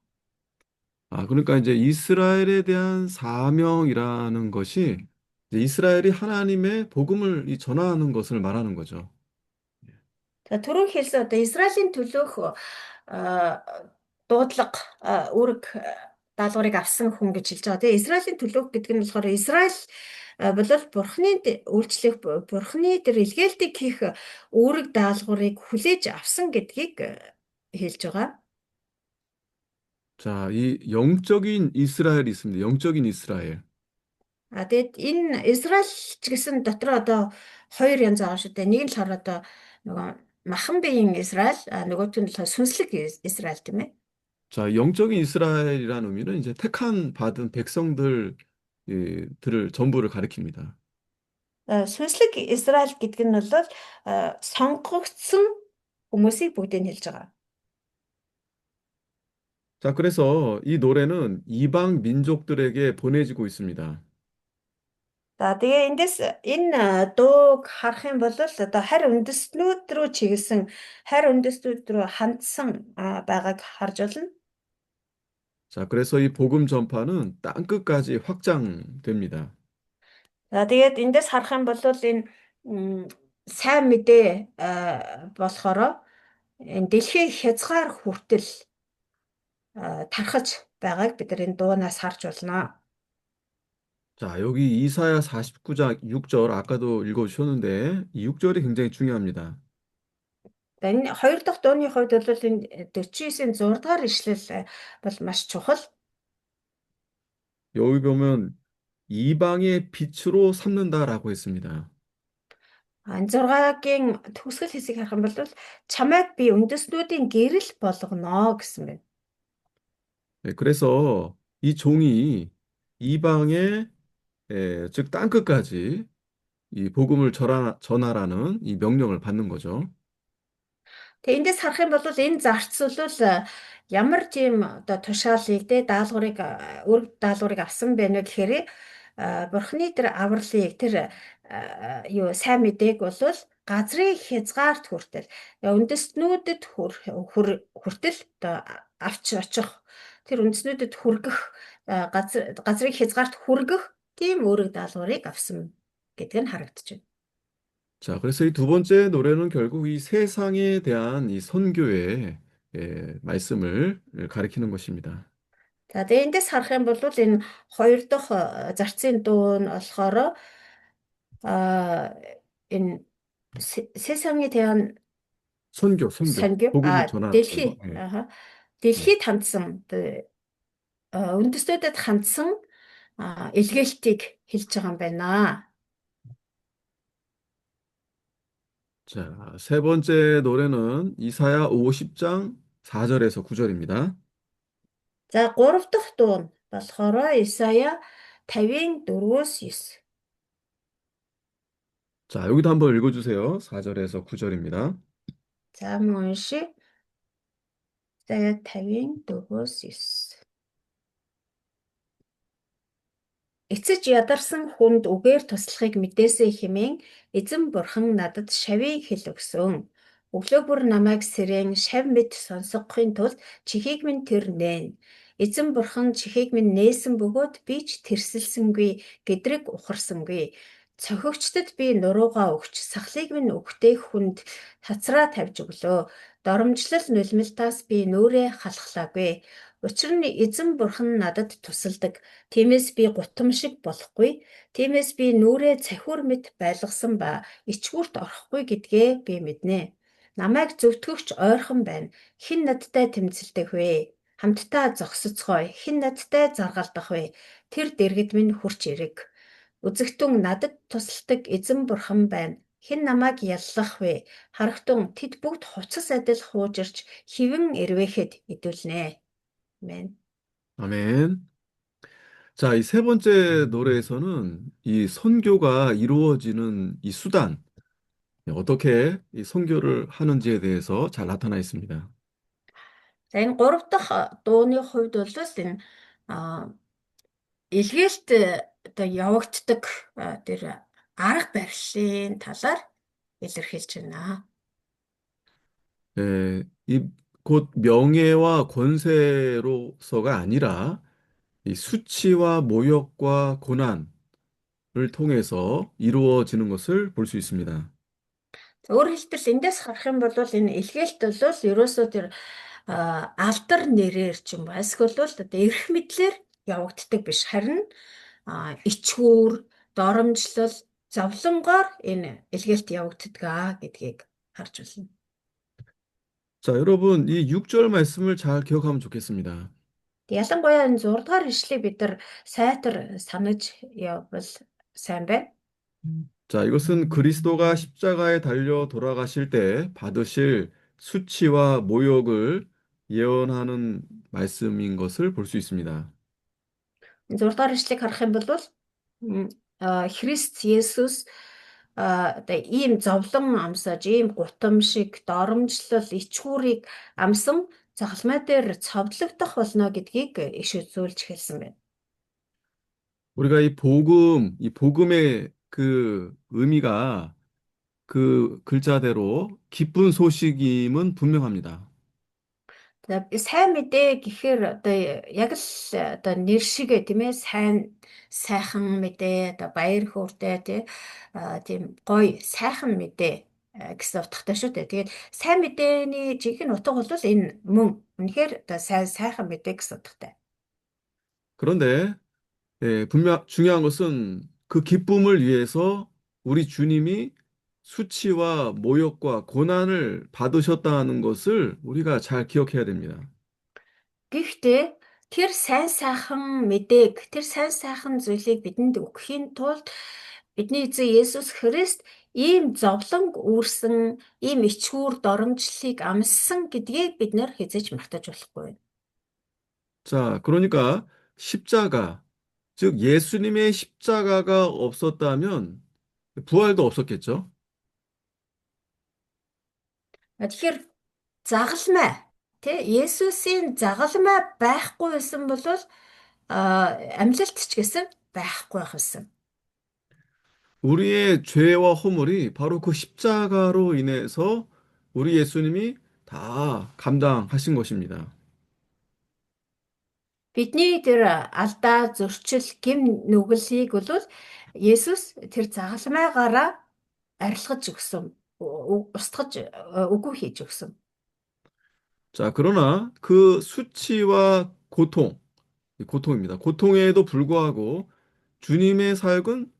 아, 그러니까 이제 이스라엘에 대한 사명이라는 것이 이제 이스라엘이 하나님의 복음을 전하는 것을 말하는 거죠. За түрүүн хэлсэн одоо Израилийн төлөөх дуудлага үүрэг даалгаврыг авсан хүн гэж хэлж байгаа. Тэгээ Израилийн төлөөх гэдэг нь болохоор Израиль болол бурхны үйлчлэх бурхны тэр илгээлтийг хийх үүрэг даалгаврыг хүлээж авсан гэдгийг хэлж байгаа. 자, 이 영적인 이스라엘이 있습니다. 영적인 이스라엘. Тэгээд энэ Израиль ч гэсэн дотроо одоо хоёр янз байгаа шүү дээ. Нэг нь болохоор одоо нөгөө махан биеийн Израиль, нөгөөх нь болохоор сүнслэг Израиль тийм ээ. 자, 영적인 이스라엘이라는 의미는 이제 택한 받은 백성들 들을 전부를 가리킵니다. Сүнслэг Израиль гэдэг нь бол сонгогдсон хүмүүсийг бүгдийг хэлж байгаа. 자, 그래서 이 노래는 이방 민족들에게 보내지고 있습니다. За тэгээ эндээс энэ дууг харах юм бол одоо харь үндэстнүүд рүү чиглэсэн харь үндэстнүүд рүү хандсан байгааг харж байна. 자, 그래서 이 복음 전파는 땅 끝까지 확장됩니다. За тэгээд эндээс харах юм бол энэ сайн мэдээ болохоор энэ дэлхийн хязгаар хүртэл тархаж байгааг бид нар энэ дуунаас харж байна. 자, 여기 이사야 49장 6절 아까도 읽어주셨는데 이 6절이 굉장히 중요합니다. За энэ хоёр дахь дууны хувьд бол энэ 49-ийн 6 дахь ишлэл бол маш чухал. 여기 보면 이방의 빛으로 삼는다라고 했습니다. Энэ 6-гийн төгсгөл хэсгийг харах юм бол чамайг би үндэснүүдийн гэрэл болгоно гэсэн байна. 네, 그래서 이 종이 이방의 즉 땅끝까지 이 복음을 전하라는 이 명령을 받는 거죠. Тэгээ эндээс харах юм бол энэ зарц бол ямар тийм одоо тушаалыг даалгаврыг үүрэг даалгаврыг авсан байна вэ гэхээр бурхны тэр авралыг тэр юу сайн мэдээг бол газрын хязгаарт хүртэл үндэстнүүдэд хүртэл одоо авч очих тэр үндэстнүүдэд хүргэх газрын хязгаарт хүргэх тийм үүрэг даалгаврыг авсан гэдэг нь харагдаж байна. 자, 그래서 이 두 번째 노래는 결국 이 세상에 대한 이 선교의 말씀을 가리키는 것입니다. За тэгээ эндээс харах юм бол энэ хоёр дахь зарцын дуу нь болохоор энэ 세상에 대한 선교, 선교, 복음을 전하는 거. 예, 예. дэлхийд хандсан, үндэстнүүдэд хандсан илгээлтийг хэлж байгаа юм байна. 자, 세 번째 노래는 이사야 50장 4절에서 9절입니다. За, гурав дахь дуу нь болохоор Исая 54-9. 자, 여기도 한번 읽어주세요. 4절에서 9절입니다. За, мөн уншия. Исая 54-9. Эцэж ядарсан хүнд үгээр туслахыг мэдээсэй хэмээн эзэн бурхан надад шавийг хэл өгсөн. Өглөө бүр намайг сэрэн шав мэт сонсгохын тулд чихийг минь тэр нээн. Эзэн бурхан чихийг минь нээсэн бөгөөд би ч тэрсэлсэнгүй, гэдрэг ухарсангүй. Цохигчдод би нуруугаа өгч, сахлыг минь өгтэй хүнд тацраа тавьж өглөө. Доромжлол нулималтаас би нүрээ халахлаагүй. Учир нь эзэн бурхан надад тусалдаг. Тиймээс би гутам шиг болохгүй. Тиймээс би нүрээ цахиур мэт байлгасан ба ичгүүрт орохгүй гэдгээ би мэднэ. Намайг зөвтгөгч ойрхон байна. Хэн надтай тэмцэлдэх вэ? Хамтдаа зогсоцгоё. Хэн надтай заргалдах вэ? Тэр дэргэд минь хурч ирэг. Үзэгтэн надад тусалдаг эзэн бурхан байна. Хэн намайг яллах вэ? Харагтун тэд бүгд хувцас адил хуужирч хэвэн ирвэхэд идэвлэнэ. Амен. 아멘. 자, 이 세 번째 노래에서는 이 선교가 이루어지는 이 수단, 어떻게 이 선교를 하는지에 대해서 잘 나타나 있습니다. За энэ гурав дахь дууны хувьд бол энэ илгээлт одоо явагддаг тэр арга барилын талаар илэрхийлж байна. 곧 명예와 권세로서가 아니라 이 수치와 모욕과 고난을 통해서 이루어지는 것을 볼 수 있습니다. За өөрөөр хэлбэл эндээс харах юм бол энэ илгээлт бол ерөөсөө тэр алдар нэрээр ч юм уу эсвэл бол одоо эрх мэдлэр явагддаг биш, харин ичгүүр, доромжлол, зовлонгоор энэ илгээлт явагддаг гэдгийг харж байна. 자, 여러분, 이 6절 말씀을 잘 기억하면 좋겠습니다. Ялангуяа энэ 6 дугаар ишлэгийг бид нар сайтар санаж явбал сайн байна. 자, 이것은 그리스도가 십자가에 달려 돌아가실 때 받으실 수치와 모욕을 예언하는 말씀인 것을 볼 수 있습니다. 6 дугаар ишлэгийг харах юм бол Христ Есүс одоо ийм зовлон амсаж, ийм гутам шиг доромжлол, ичгүүрийг амсан цахалмай дээр цовдлогдох болно гэдгийг иш үзүүлж хэлсэн байна. 우리가 이 복음의 그 의미가 그 글자대로 기쁜 소식임은 분명합니다. За сайн мэдээ гэхээр одоо яг л одоо нэр шигэ тийм ээ сайхан мэдээ одоо баяр хөөртэй тийм гоё сайхан мэдээ гэсэн утгатай шүү дээ. Тэгээд сайн мэдээний жинхэнэ утга бол энэ мөн үнэхээр одоо сайхан мэдээ гэсэн утгатай. 그런데 분명 중요한 것은 그 기쁨을 위해서 우리 주님이 수치와 모욕과 고난을 받으셨다는 것을 우리가 잘 기억해야 됩니다. Гэхдээ тэр сайн сайхан зүйлийг бидэнд өгөхийн тулд бидний эзэн Есүс Христ ийм зовлон үүрсэн, ийм ичгүүр доромжлыг амссан гэдгийг бид нэр хэзэж мартаж болохгүй. 자, 그러니까 십자가, 즉 예수님의 십자가가 없었다면 부활도 없었겠죠? Тэгэхээр загалмай Есүсийн загалмай байхгүй байсан бол амьлалт ч гэсэн байхгүй байх байсан. 우리의 죄와 허물이 바로 그 십자가로 인해서 우리 예수님이 다 감당하신 것입니다. Бидний тэр алдаа, зөрчил, гэм нүглийг бол Есүс тэр загалмайгаараа арилгаж өгсөн, устгаж үгүй хийж өгсөн. 자, 그러나 그 수치와 고통, 이 고통입니다. 고통에도 불구하고 주님의 사역은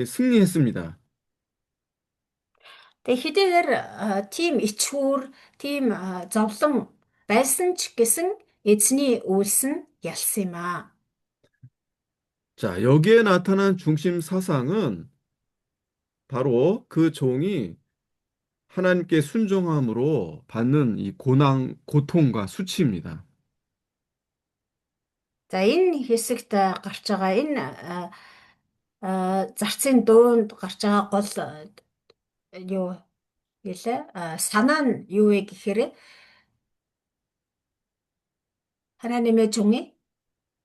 승리했습니다. Тэгээ хэдийгээр тийм ичхүүр, тийм зовлон байсан ч гэсэн эзний үйлс нь ялсан юм аа. 자, 여기에 나타난 중심 사상은 바로 그 종이 하나님께 순종함으로 받는 이 고난, 고통과 수치입니다. За энэ хэсэгт гарч байгаа энэ зарцын дуунд гарч байгаа гол юу гэлээ санаа нь юу вэ гэхээр 하나님의 종이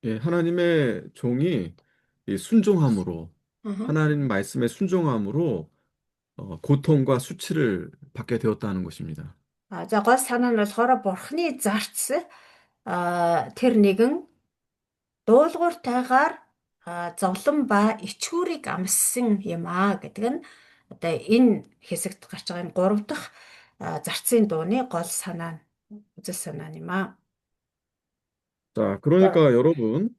예, 하나님의 종이 이 순종함으로, 어허. 하나님 말씀에 순종함으로 고통과 수치를 받게 되었다는 것입니다. За гол санаа нь болохоор бурхны зарц тэр нэгэн дуулууртайгаар зовлон ба ичгүүрийг амссан юм аа гэдэг нь одоо энэ хэсэгт гарч байгаа энэ гурав дахь зарцын дууны гол санаа нь үзэл санаа юм аа. 자, 그러니까 여러분,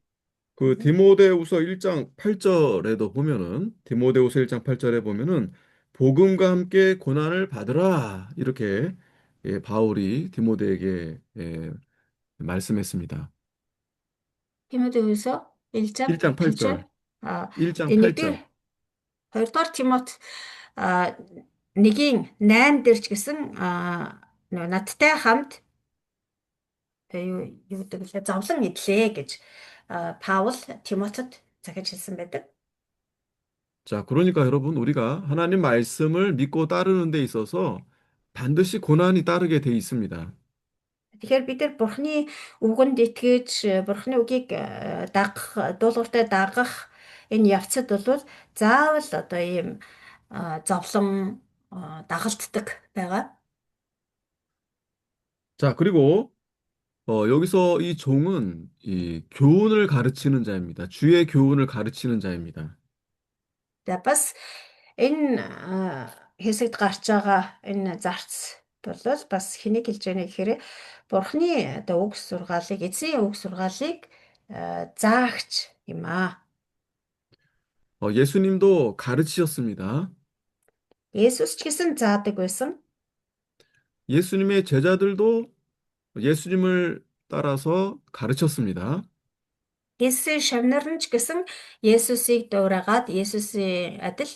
그 디모데후서 1장 8절에도 보면은 디모데후서 1장 8절에 보면은 복음과 함께 고난을 받으라 이렇게 바울이 디모데에게 말씀했습니다. Тимотеуso 1-장 1장 8절 8절. 1장 нэгдүгээр 8절. хоёрдугаар Тимот а, 1:8 дээр ч гэсэн нөгөө надтай хамт юу юу гэдэг лээ зовлон идлээ гэж Паул Тимотед захиж хэлсэн байдаг. 자, 그러니까 여러분 우리가 하나님 말씀을 믿고 따르는 데 있어서 반드시 고난이 따르게 돼 있습니다. Тэгэхээр бид нар Бурхны үгэнд итгэж Бурхны үгийг дагах, дуулууртай дагах энэ явцад бол заавал одоо ийм зовлон дагалддаг байгаа. 자, 그리고 여기서 이 종은 이 교훈을 가르치는 자입니다. 주의 교훈을 가르치는 자입니다. За бас энэ хэсэгт гарч байгаа энэ зарц бол бас хэнийг хэлж байгаа нэ гэхээр Бурхны одоо үг сургаалыг, эзний үг сургаалыг заагч юм аа. 예수님도 가르치셨습니다. Есүс ч гэсэн заадаг байсан. 예수님의 제자들도 예수님을 따라서 가르쳤습니다. Есүсийн шавнар нь ч гэсэн Есүсийг дуурайгаад Есүсийн адил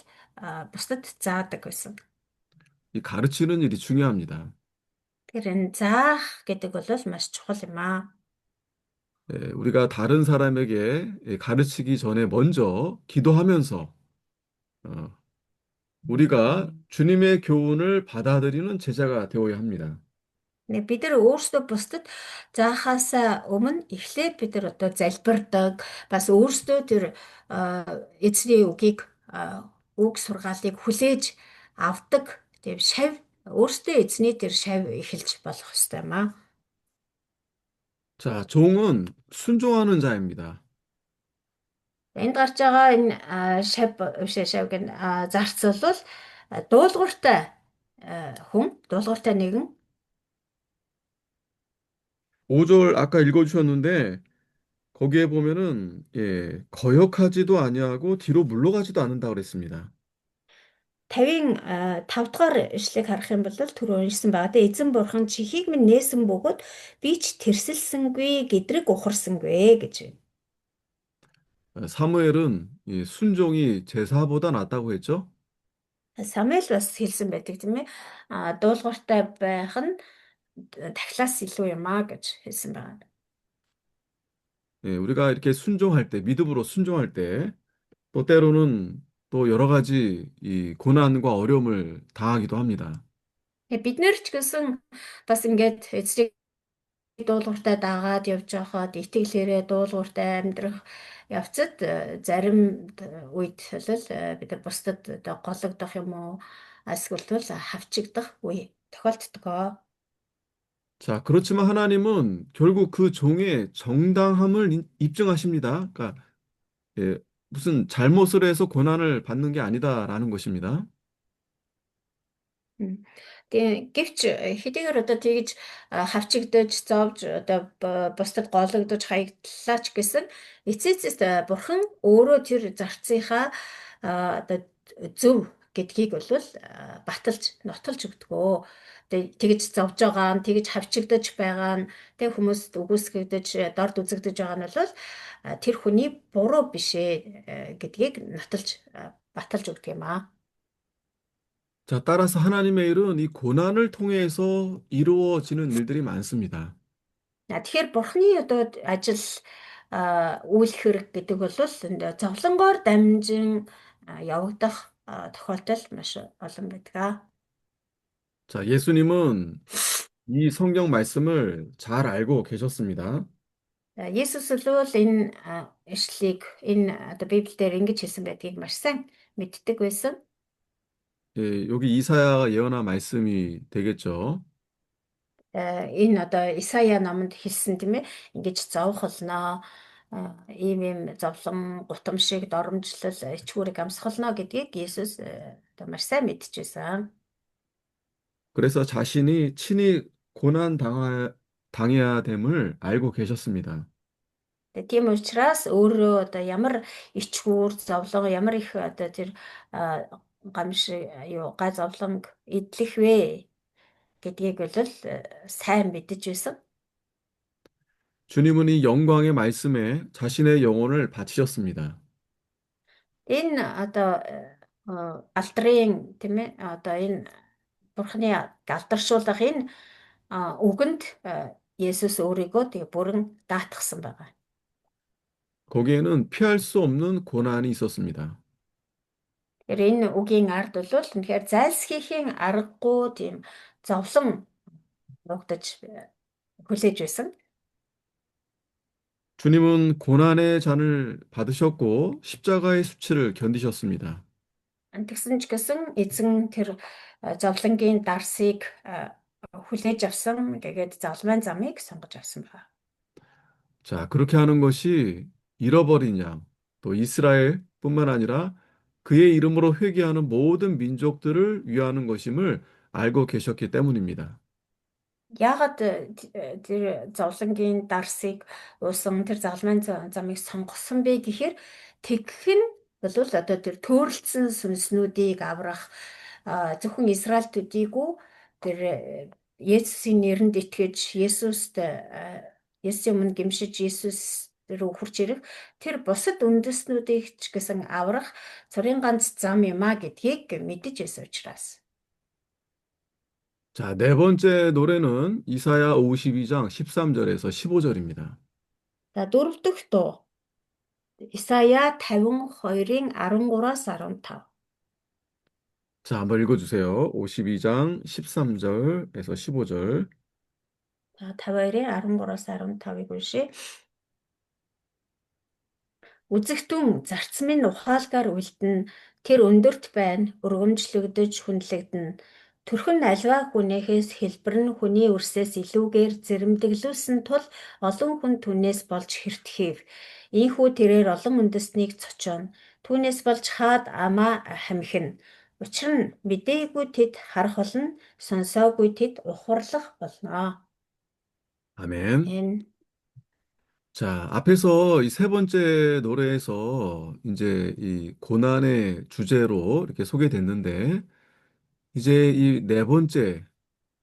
бусдад заадаг байсан. 이 가르치는 일이 중요합니다. Тэгэхээр энэ заах гэдэг бол маш чухал юм аа. 우리가 다른 사람에게 가르치기 전에 먼저 기도하면서 어, 우리가 주님의 교훈을 받아들이는 제자가 되어야 합니다. Бид нар өөрсдөө бусдад заахаас өмнө эхлээд бид нар одоо залбирдаг, бас өөрсдөө тэр эзний үгийг үг сургаалыг хүлээж авдаг. Тийм шав өөрсдөө эзний тэр шав эхэлж болох хэрэгтэй юм аа. 자, 종은 순종하는 자입니다. Энд гарч байгаа энэ шав биш шав гэн зарц бол дуулууртай хүн, дуулууртай нэгэн 5절 아까 읽어주셨는데 거기에 보면은 거역하지도 아니하고 뒤로 물러가지도 않는다 그랬습니다. 50 5 дугаар ишлэгийг харах юм бол түрүү уншсан байгаа. Тэгээ эзэн бурхан чихийг минь нээсэн бөгөөд би ч тэрсэлсэнгүй гэдрэг ухарсангүй гэж байна. 사무엘은 이 순종이 제사보다 낫다고 했죠. Самуэль бас хэлсэн байдаг тийм ээ. Дуулууртай байх нь дахлаас илүү юм аа гэж хэлсэн байгаа. 우리가 이렇게 순종할 때, 믿음으로 순종할 때, 또 때로는 또 여러 가지 이 고난과 어려움을 당하기도 합니다. Бид нэр ч гэсэн бас ингээд эцэг дуулууртай дагаад явж байхад итгэлээрээ дуулууртай амьдрах явцад зарим үед бол бид нар бусдад одоо гологдох юм уу эсвэл хавчигдах үе тохиолддог. 자, 그렇지만 하나님은 결국 그 종의 정당함을 입증하십니다. 그러니까 예, 무슨 잘못을 해서 고난을 받는 게 아니다라는 것입니다. Гэвч хэдийгээр одоо тэгж хавчигдаж, зовж одоо бусдад гологдож хаягдлаач гэсэн эцээцэст бурхан өөрөө тэр зарцынхаа одоо зөв гэдгийг бол баталж, нотолж өгдөгөө. Тэгж зовж байгаа нь, тэгж хавчигдаж байгаа нь, тэг хүмүүст үгүйсгэгдэж, дорд үзэгдэж байгаа нь бол тэр хүний буруу биш ээ гэдгийг нотолж, баталж өгдөг юм аа. 자, 따라서 하나님의 일은 이 고난을 통해서 이루어지는 일들이 많습니다. Тэгэхээр бурхны одоо ажил үйл хэрэг гэдэг бол энд зовлонгоор дамжин явагдах тохиолдол маш олон байдаг. 자, 예수님은 이 성경 말씀을 잘 알고 계셨습니다. Есүс бол энэ ишлийг энэ одоо Библиэлд ингэж хэлсэн байдгийг маш сайн мэддэг байсан. 예, 여기 이사야 예언한 말씀이 되겠죠. Энэ одоо Исая номонд хэлсэн тийм ээ, ингэж зовх болно. Ийм зовлон, гутамшиг, доромжлол, ичгүүрийг амсгално гэдгийг Есүс одоо маш сайн мэдчихсэн. 그래서 자신이 친히 당해야 됨을 알고 계셨습니다. Тийм учраас өөрөө одоо ямар ичгүүр, зовлон, ямар их одоо тэр гамшиг юу гай зовлонг эдлэх вэ гэдгийг бол сайн мэдэж байсан. 주님은 이 영광의 말씀에 자신의 영혼을 바치셨습니다. Энэ одоо алдрын тийм ээ одоо энэ бурхны алдаршуулгах энэ үгэнд Есүс өөрийгөө тэгээ бүрэн даатгсан байгаа. 거기에는 피할 수 없는 고난이 있었습니다. Тэгэхээр энэ үгийн ард бол үнэхээр зайлсхийхийн аргагүй тийм зовлон нуугдаж хүлээж байсан. 주님은 고난의 잔을 받으셨고 십자가의 수치를 견디셨습니다. Тэгсэн ч гэсэн эзэн тэр зовлонгийн дарсыг хүлээж авсан. Тэгээд залмайн замыг сонгож авсан байна. 자, 그렇게 하는 것이 잃어버린 양, 또 이스라엘뿐만 아니라 그의 이름으로 회개하는 모든 민족들을 위하는 것임을 알고 계셨기 때문입니다. Яагаад тэр зовлонгийн дарсыг уусан тэр залмайн замыг сонгосон бэ гэхээр тэгэх нь бол одоо тэр төөрөлдсөн сүнснүүдийг аврах зөвхөн Израиль төдийгүй тэр Есүсийн нэрэнд итгэж Есүсийн өмнө гимшиж Есүс рүү хурж ирэх тэр бусад үндэстнүүдийг ч гэсэн аврах цорын ганц зам юм а гэдгийг мэдэж байсан учраас. 자, 네 번째 노래는 이사야 52장 13절에서 15절입니다. За дөрөв дэх дуу Исая 52-ын 13-аас 15. 자, 한번 읽어주세요. 52장 13절에서 15절. За 52-ын 13-аас 15-ыг уншия. Үзэгтэн зарц минь ухаалгаар үлдэнэ, тэр өндөрт байна, өргөмжлөгдөж хүндлэгдэнэ. Төрхөн альва хүнээхээс хэлбэр нь хүний өрсөөс илүүгээр зэрэмдэглүүлсэн тул олон хүн түүнээс болж хэртгэв. Ийхүү тэрээр олон үндэстнийг цочооно. Түүнээс болж хаад амаа хамхина. Учир нь мэдээгүй тэд харах болно, сонсоогүй тэд ухарлах болно. 아멘. Энэ 자, 앞에서 이 세 번째 노래에서 이제 이 고난의 주제로 이렇게 소개됐는데, 이제 이 네 번째,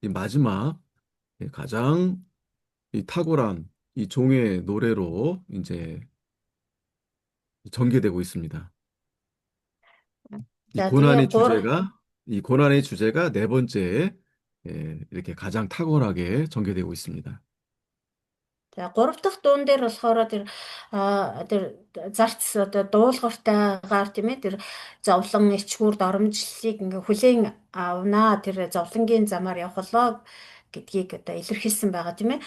이 마지막, 가장 이 탁월한 이 종의 노래로 이제 전개되고 있습니다. 이 за 고난의 тэгээ 주제가, 이 고난의 주제가 네 번째, 이렇게 가장 탁월하게 전개되고 있습니다. За гурав дахь дуун дээр болохоор тэр зарц одоо дуулууртайгаар тийм ээ тэр зовлон ичгүүр доромжллыг ингээ хүлээн авнаа тэр зовлонгийн замаар явхлаа гэдгийг одоо илэрхийлсэн байгаа тийм ээ.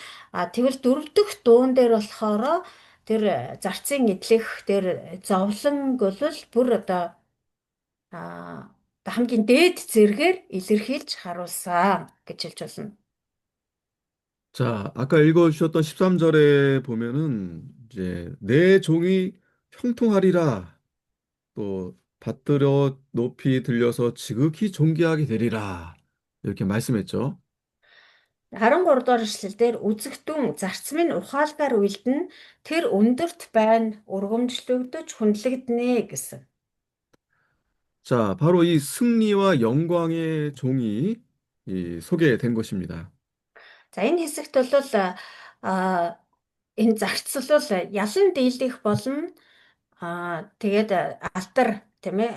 Тэгвэл дөрөв дэх дуун дээр болохоор тэр зарцын эдлэх тэр зовлонг бол бүр одоо хамгийн дээд зэргээр илэрхийлж харуулсан гэж хэлж болно. 자, 아까 읽어주셨던 13절에 보면은 이제 내 종이 형통하리라 또 받들어 높이 들려서 지극히 존귀하게 되리라 이렇게 말씀했죠. 13 дугаар эшлэлдэр үзэгдэн зарц минь ухаалгаар уйлдэн тэр өндөрт байна ургамжлагдаж хүндлэгдэнэ гэсэн. 자, 바로 이 승리와 영광의 종이 소개된 것입니다. За энэ хэсэгт бол а энэ зарц бол ялан дийлдэх болно. Тэгээд алдар тийм ээ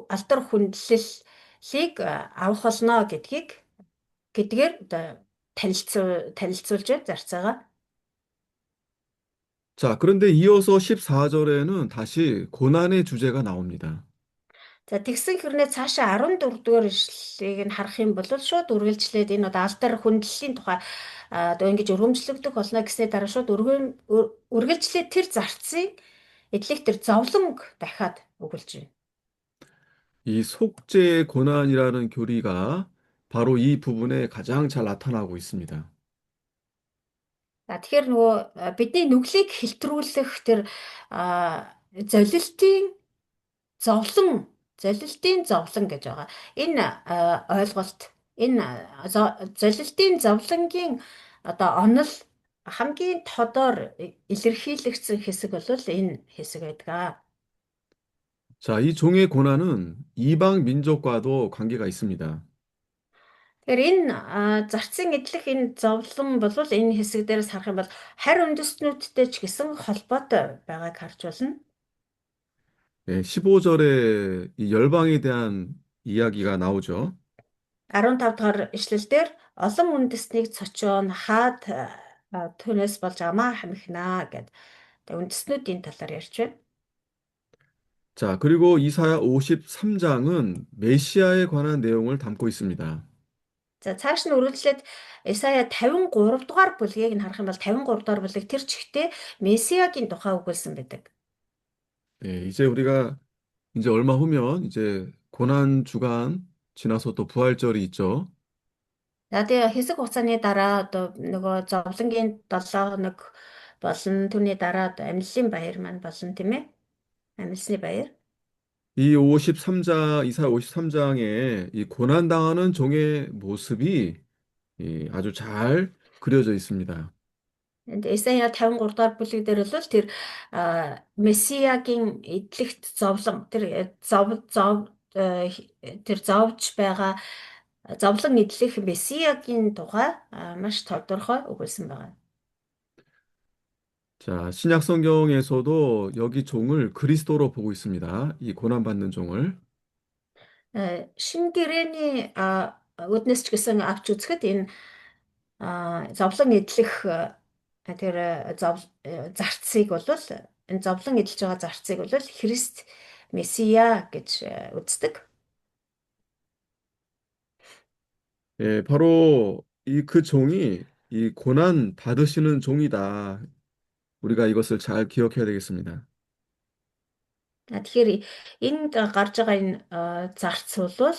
алдар хүндлэлийг авах болно гэдгээр одоо танилцуулж байна зарцаага. 자, 그런데 이어서 14절에는 다시 고난의 주제가 나옵니다. За тэгсэн хэрнээ цаашаа 14 дугаар ишлэлийг нь харах юм бол шууд үргэлжлээд энэ одоо алдар хүндлэлийн тухай одоо ингэж өргөмжлөгдөх болно гэсний дараа шууд үргэлжлээд тэр зарцыг эдлэх тэр зовлонг дахиад өгүүлж байна. 이 속죄의 고난이라는 교리가 바로 이 부분에 가장 잘 나타나고 있습니다. За тэгэхээр нөгөө бидний нүглийг хэлтрүүлэх тэр золилтын зовлон золилтын зовлон гэж байгаа. Энэ ойлголт энэ золилтын зовлонгийн одоо онол хамгийн тодор илэрхийлэгдсэн хэсэг бол энэ хэсэг байдаг. 자, 이 종의 고난은 이방 민족과도 관계가 있습니다. Тэгэхээр энэ зарцын эдлэх энэ зовлон бол энэ хэсэг дээрээс харах юм бол харь үндэстнүүдтэй ч гэсэн холбоотой байгааг харж байна. 15절에 이 열방에 대한 이야기가 나오죠. 15 дахь ишлэлдэр олон үндэстнийг цочоон хаад түүнээс болж амаа хамихнаа гэд үндэстнүүдийн талаар ярьж байна. 자, 그리고 이사야 53장은 메시아에 관한 내용을 담고 있습니다. За цааш нь үргэлжлээд Исая 53 дугаар бүлгийг нь харах юм бол 53 дугаар бүлэг тэр чигтээ Месиагийн тухай өгүүлсэн байдаг. 이제 우리가 이제 얼마 후면 이제 고난 주간 지나서 또 부활절이 있죠. За тэгээ хэсэг хугацааны дараа одоо нөгөө зовлонгийн 7 хоног болон түүний дараа одоо амьллын баяр маань болно тийм ээ. амьлсны баяр. 이 53장, 이사야 53장에 이 고난당하는 종의 모습이 아주 잘 그려져 있습니다. Энд Исая 53 дугаар бүлэг дээр бол тэр Месиагийн эдлэгт зовлон тэр зовж байгаа зовлон эдлэх Месиагийн тухай маш тодорхой өгүүлсэн байгаа. 자, 신약 성경에서도 여기 종을 그리스도로 보고 있습니다. 이 고난받는 종을. Шинэ гэрээний үднэс ч гэсэн авч үзэхэд энэ зовлон эдлэх тэр зарцыг бол энэ зовлон эдэлж байгаа зарцыг бол Христ Месиа гэж үздэг. 바로 그 종이 이 고난 받으시는 종이다. 우리가 이것을 잘 기억해야 되겠습니다. Тэгэхээр энд гарч байгаа энэ зарц бол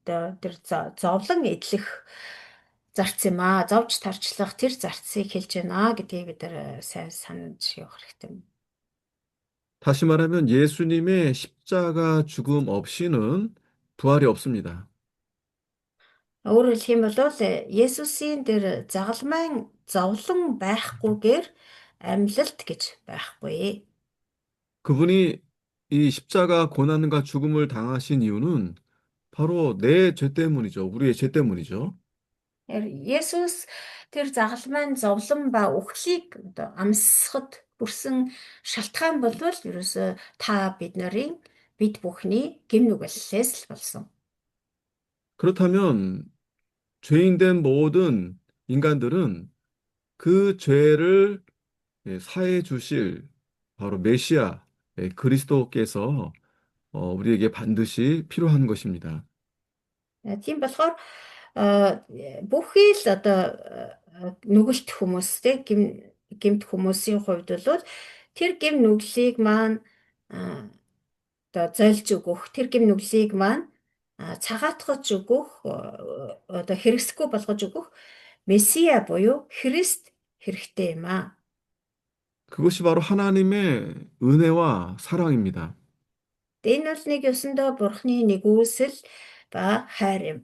тэр зовлон эдлэх зарц юм аа. Зовж тарчлах тэр зарцыг хэлж байна гэдгийг бид сайн санаж явах хэрэгтэй юм. 다시 말하면 예수님의 십자가 죽음 없이는 부활이 없습니다. Өөрөөр хэлэх юм бол Есүсийн тэр загалмайн зовлон байхгүйгээр амьлалт гэж байхгүй. 그분이 이 십자가 고난과 죽음을 당하신 이유는 바로 내 죄 때문이죠. 우리의 죄 때문이죠. Есүс тэр загалмайн зовлон ба үхлийг одоо амсахад хүрсэн шалтгаан бол ерөөсөө бид бүхний гэм нүгэллээс л болсон. 그렇다면 죄인된 모든 인간들은 그 죄를 사해 주실 바로 메시아 그리스도께서 우리에게 반드시 필요한 것입니다. Тийм болохоор бүхий л одоо нүгэлт хүмүүс те гэмт хүмүүсийн хувьд бол тэр гэм нүглийг маань одоо зольж өгөх тэр гэм нүглийг маань цагаатгаж өгөх одоо хэрэгсэхгүй болгож өгөх Месиа буюу Христ хэрэгтэй юм аа. 그것이 바로 하나님의 은혜와 사랑입니다. Энэ бол нэг ёсондоо Бурхны нэгүсэл ба хайр юм.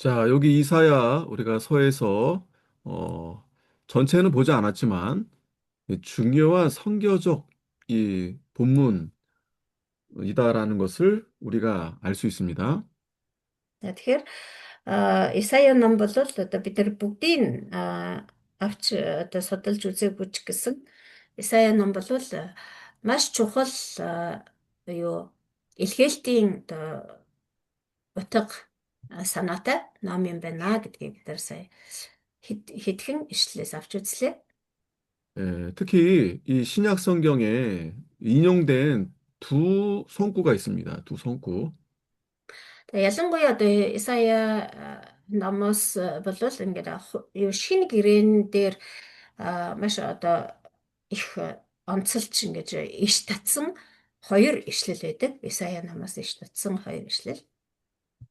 자, 여기 이사야 우리가 서에서 전체는 보지 않았지만 이 중요한 선교적 이 본문이다라는 것을 우리가 알 수 있습니다. Тэгэхээр Исая ном бол одоо бид нар бүгдийг авч одоо судалж үзээгүй ч гэсэн Исая ном бол маш чухал юу илгээлтийн одоо утга санаатай ном юм байна гэдгийг бид нар сая хэдхэн ишлэлээс авч үзлээ. 특히 이 신약 성경에 인용된 두 성구가 있습니다. 두 성구. Тэгээ ялангуяа одоо Исая номоос бол ингээд юу шинэ гэрээн дээр маш одоо их онцолж ингэж иш татсан хоёр ишлэл байдаг. Исая номоос иш татсан хоёр ишлэл.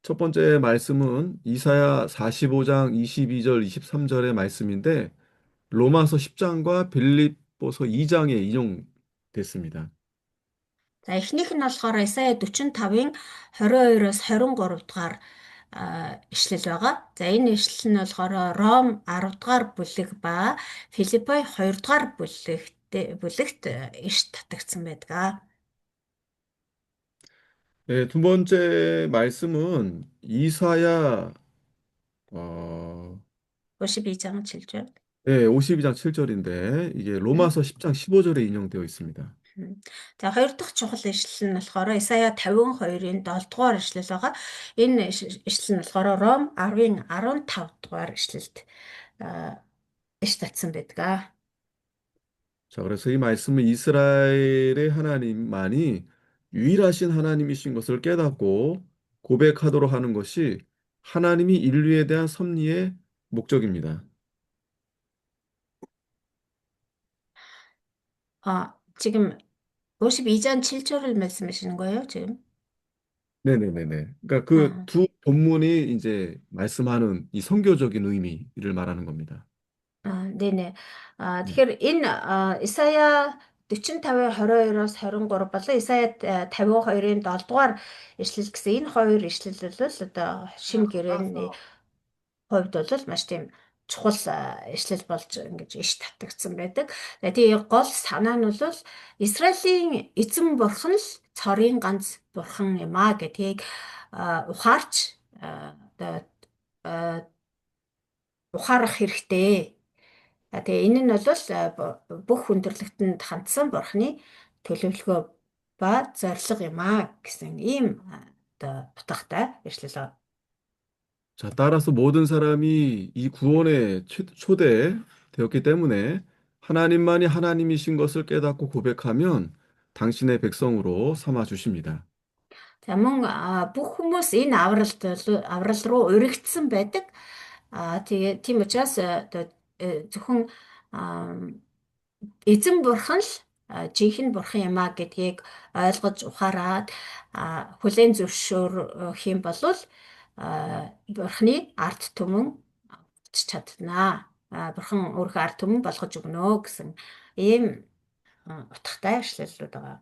첫 번째 말씀은 이사야 45장 22절, 23절의 말씀인데 로마서 10장과 빌립보서 2장에 인용됐습니다. За эхнийх нь болохоор Исая 45-ын 22-оос 23 дугаар ишлэл байгаа. За энэ ишлэл нь болохоор Ром 10 дугаар бүлэг ба Филиппой 2 дугаар бүлэгт иш татагдсан байдаг. 네, 두 번째 말씀은 이사야 어, 52장 7절. 네, 52장 7절인데 이게 로마서 10장 15절에 인용되어 있습니다. За хоёр дахь чухал ишлэл нь болохоор Исая 52-ын 7 дугаар ишлэл байгаа. Энэ ишлэл нь болохоор Ром 10-ын 15 дугаар ишлэлд иш татсан байдаг. 자, 그래서 이 말씀은 이스라엘의 하나님만이 유일하신 하나님이신 것을 깨닫고 고백하도록 하는 것이 하나님이 인류에 대한 섭리의 목적입니다. 지금 52장 7절을 말씀하시는 거예요, 지금? 네네네네. 그러니까 그 아, 두 본문이 이제 말씀하는 이 선교적인 의미를 말하는 겁니다. 네네. 네. Тэгэхээр энэ Исая 45-22-оос 23 болон Исая 52-ын 7 дугаар ишлэл гэсэн энэ хоёр ишлэл бол одоо шинэ гэрээний хувьд бол маш тийм чухал ишлэл болж ингэж иш татагдсан байдаг. Тэгээ гол санаа нь бол Израилийн эзэн бурхан л цорын ганц бурхан юм аа гэдгийг ухаарч одоо ухаарах хэрэгтэй. Тэгээ энэ нь бол бүх хүндрэлтэнд хандсан бурхны төлөвлөгөө ба зорилго юм аа гэсэн ийм одоо утгатай ишлэл байна. 자, 따라서 모든 사람이 이 구원에 초대되었기 때문에 하나님만이 하나님이신 것을 깨닫고 고백하면 당신의 백성으로 삼아 주십니다. За мөн бүх хүмүүс энэ аврал руу уригдсан байдаг. Тэгээ тийм учраас одоо зөвхөн эзэн бурхан л жинхэнэ бурхан юм а гэдгийг ойлгож ухаарад хүлээн зөвшөөрөх юм бол бурханы арт түмэн чаднаа. Бурхан өөрийнхөө арт түмэн болгож өгнө гэсэн ийм утгатай эшлэлүүд байгаа.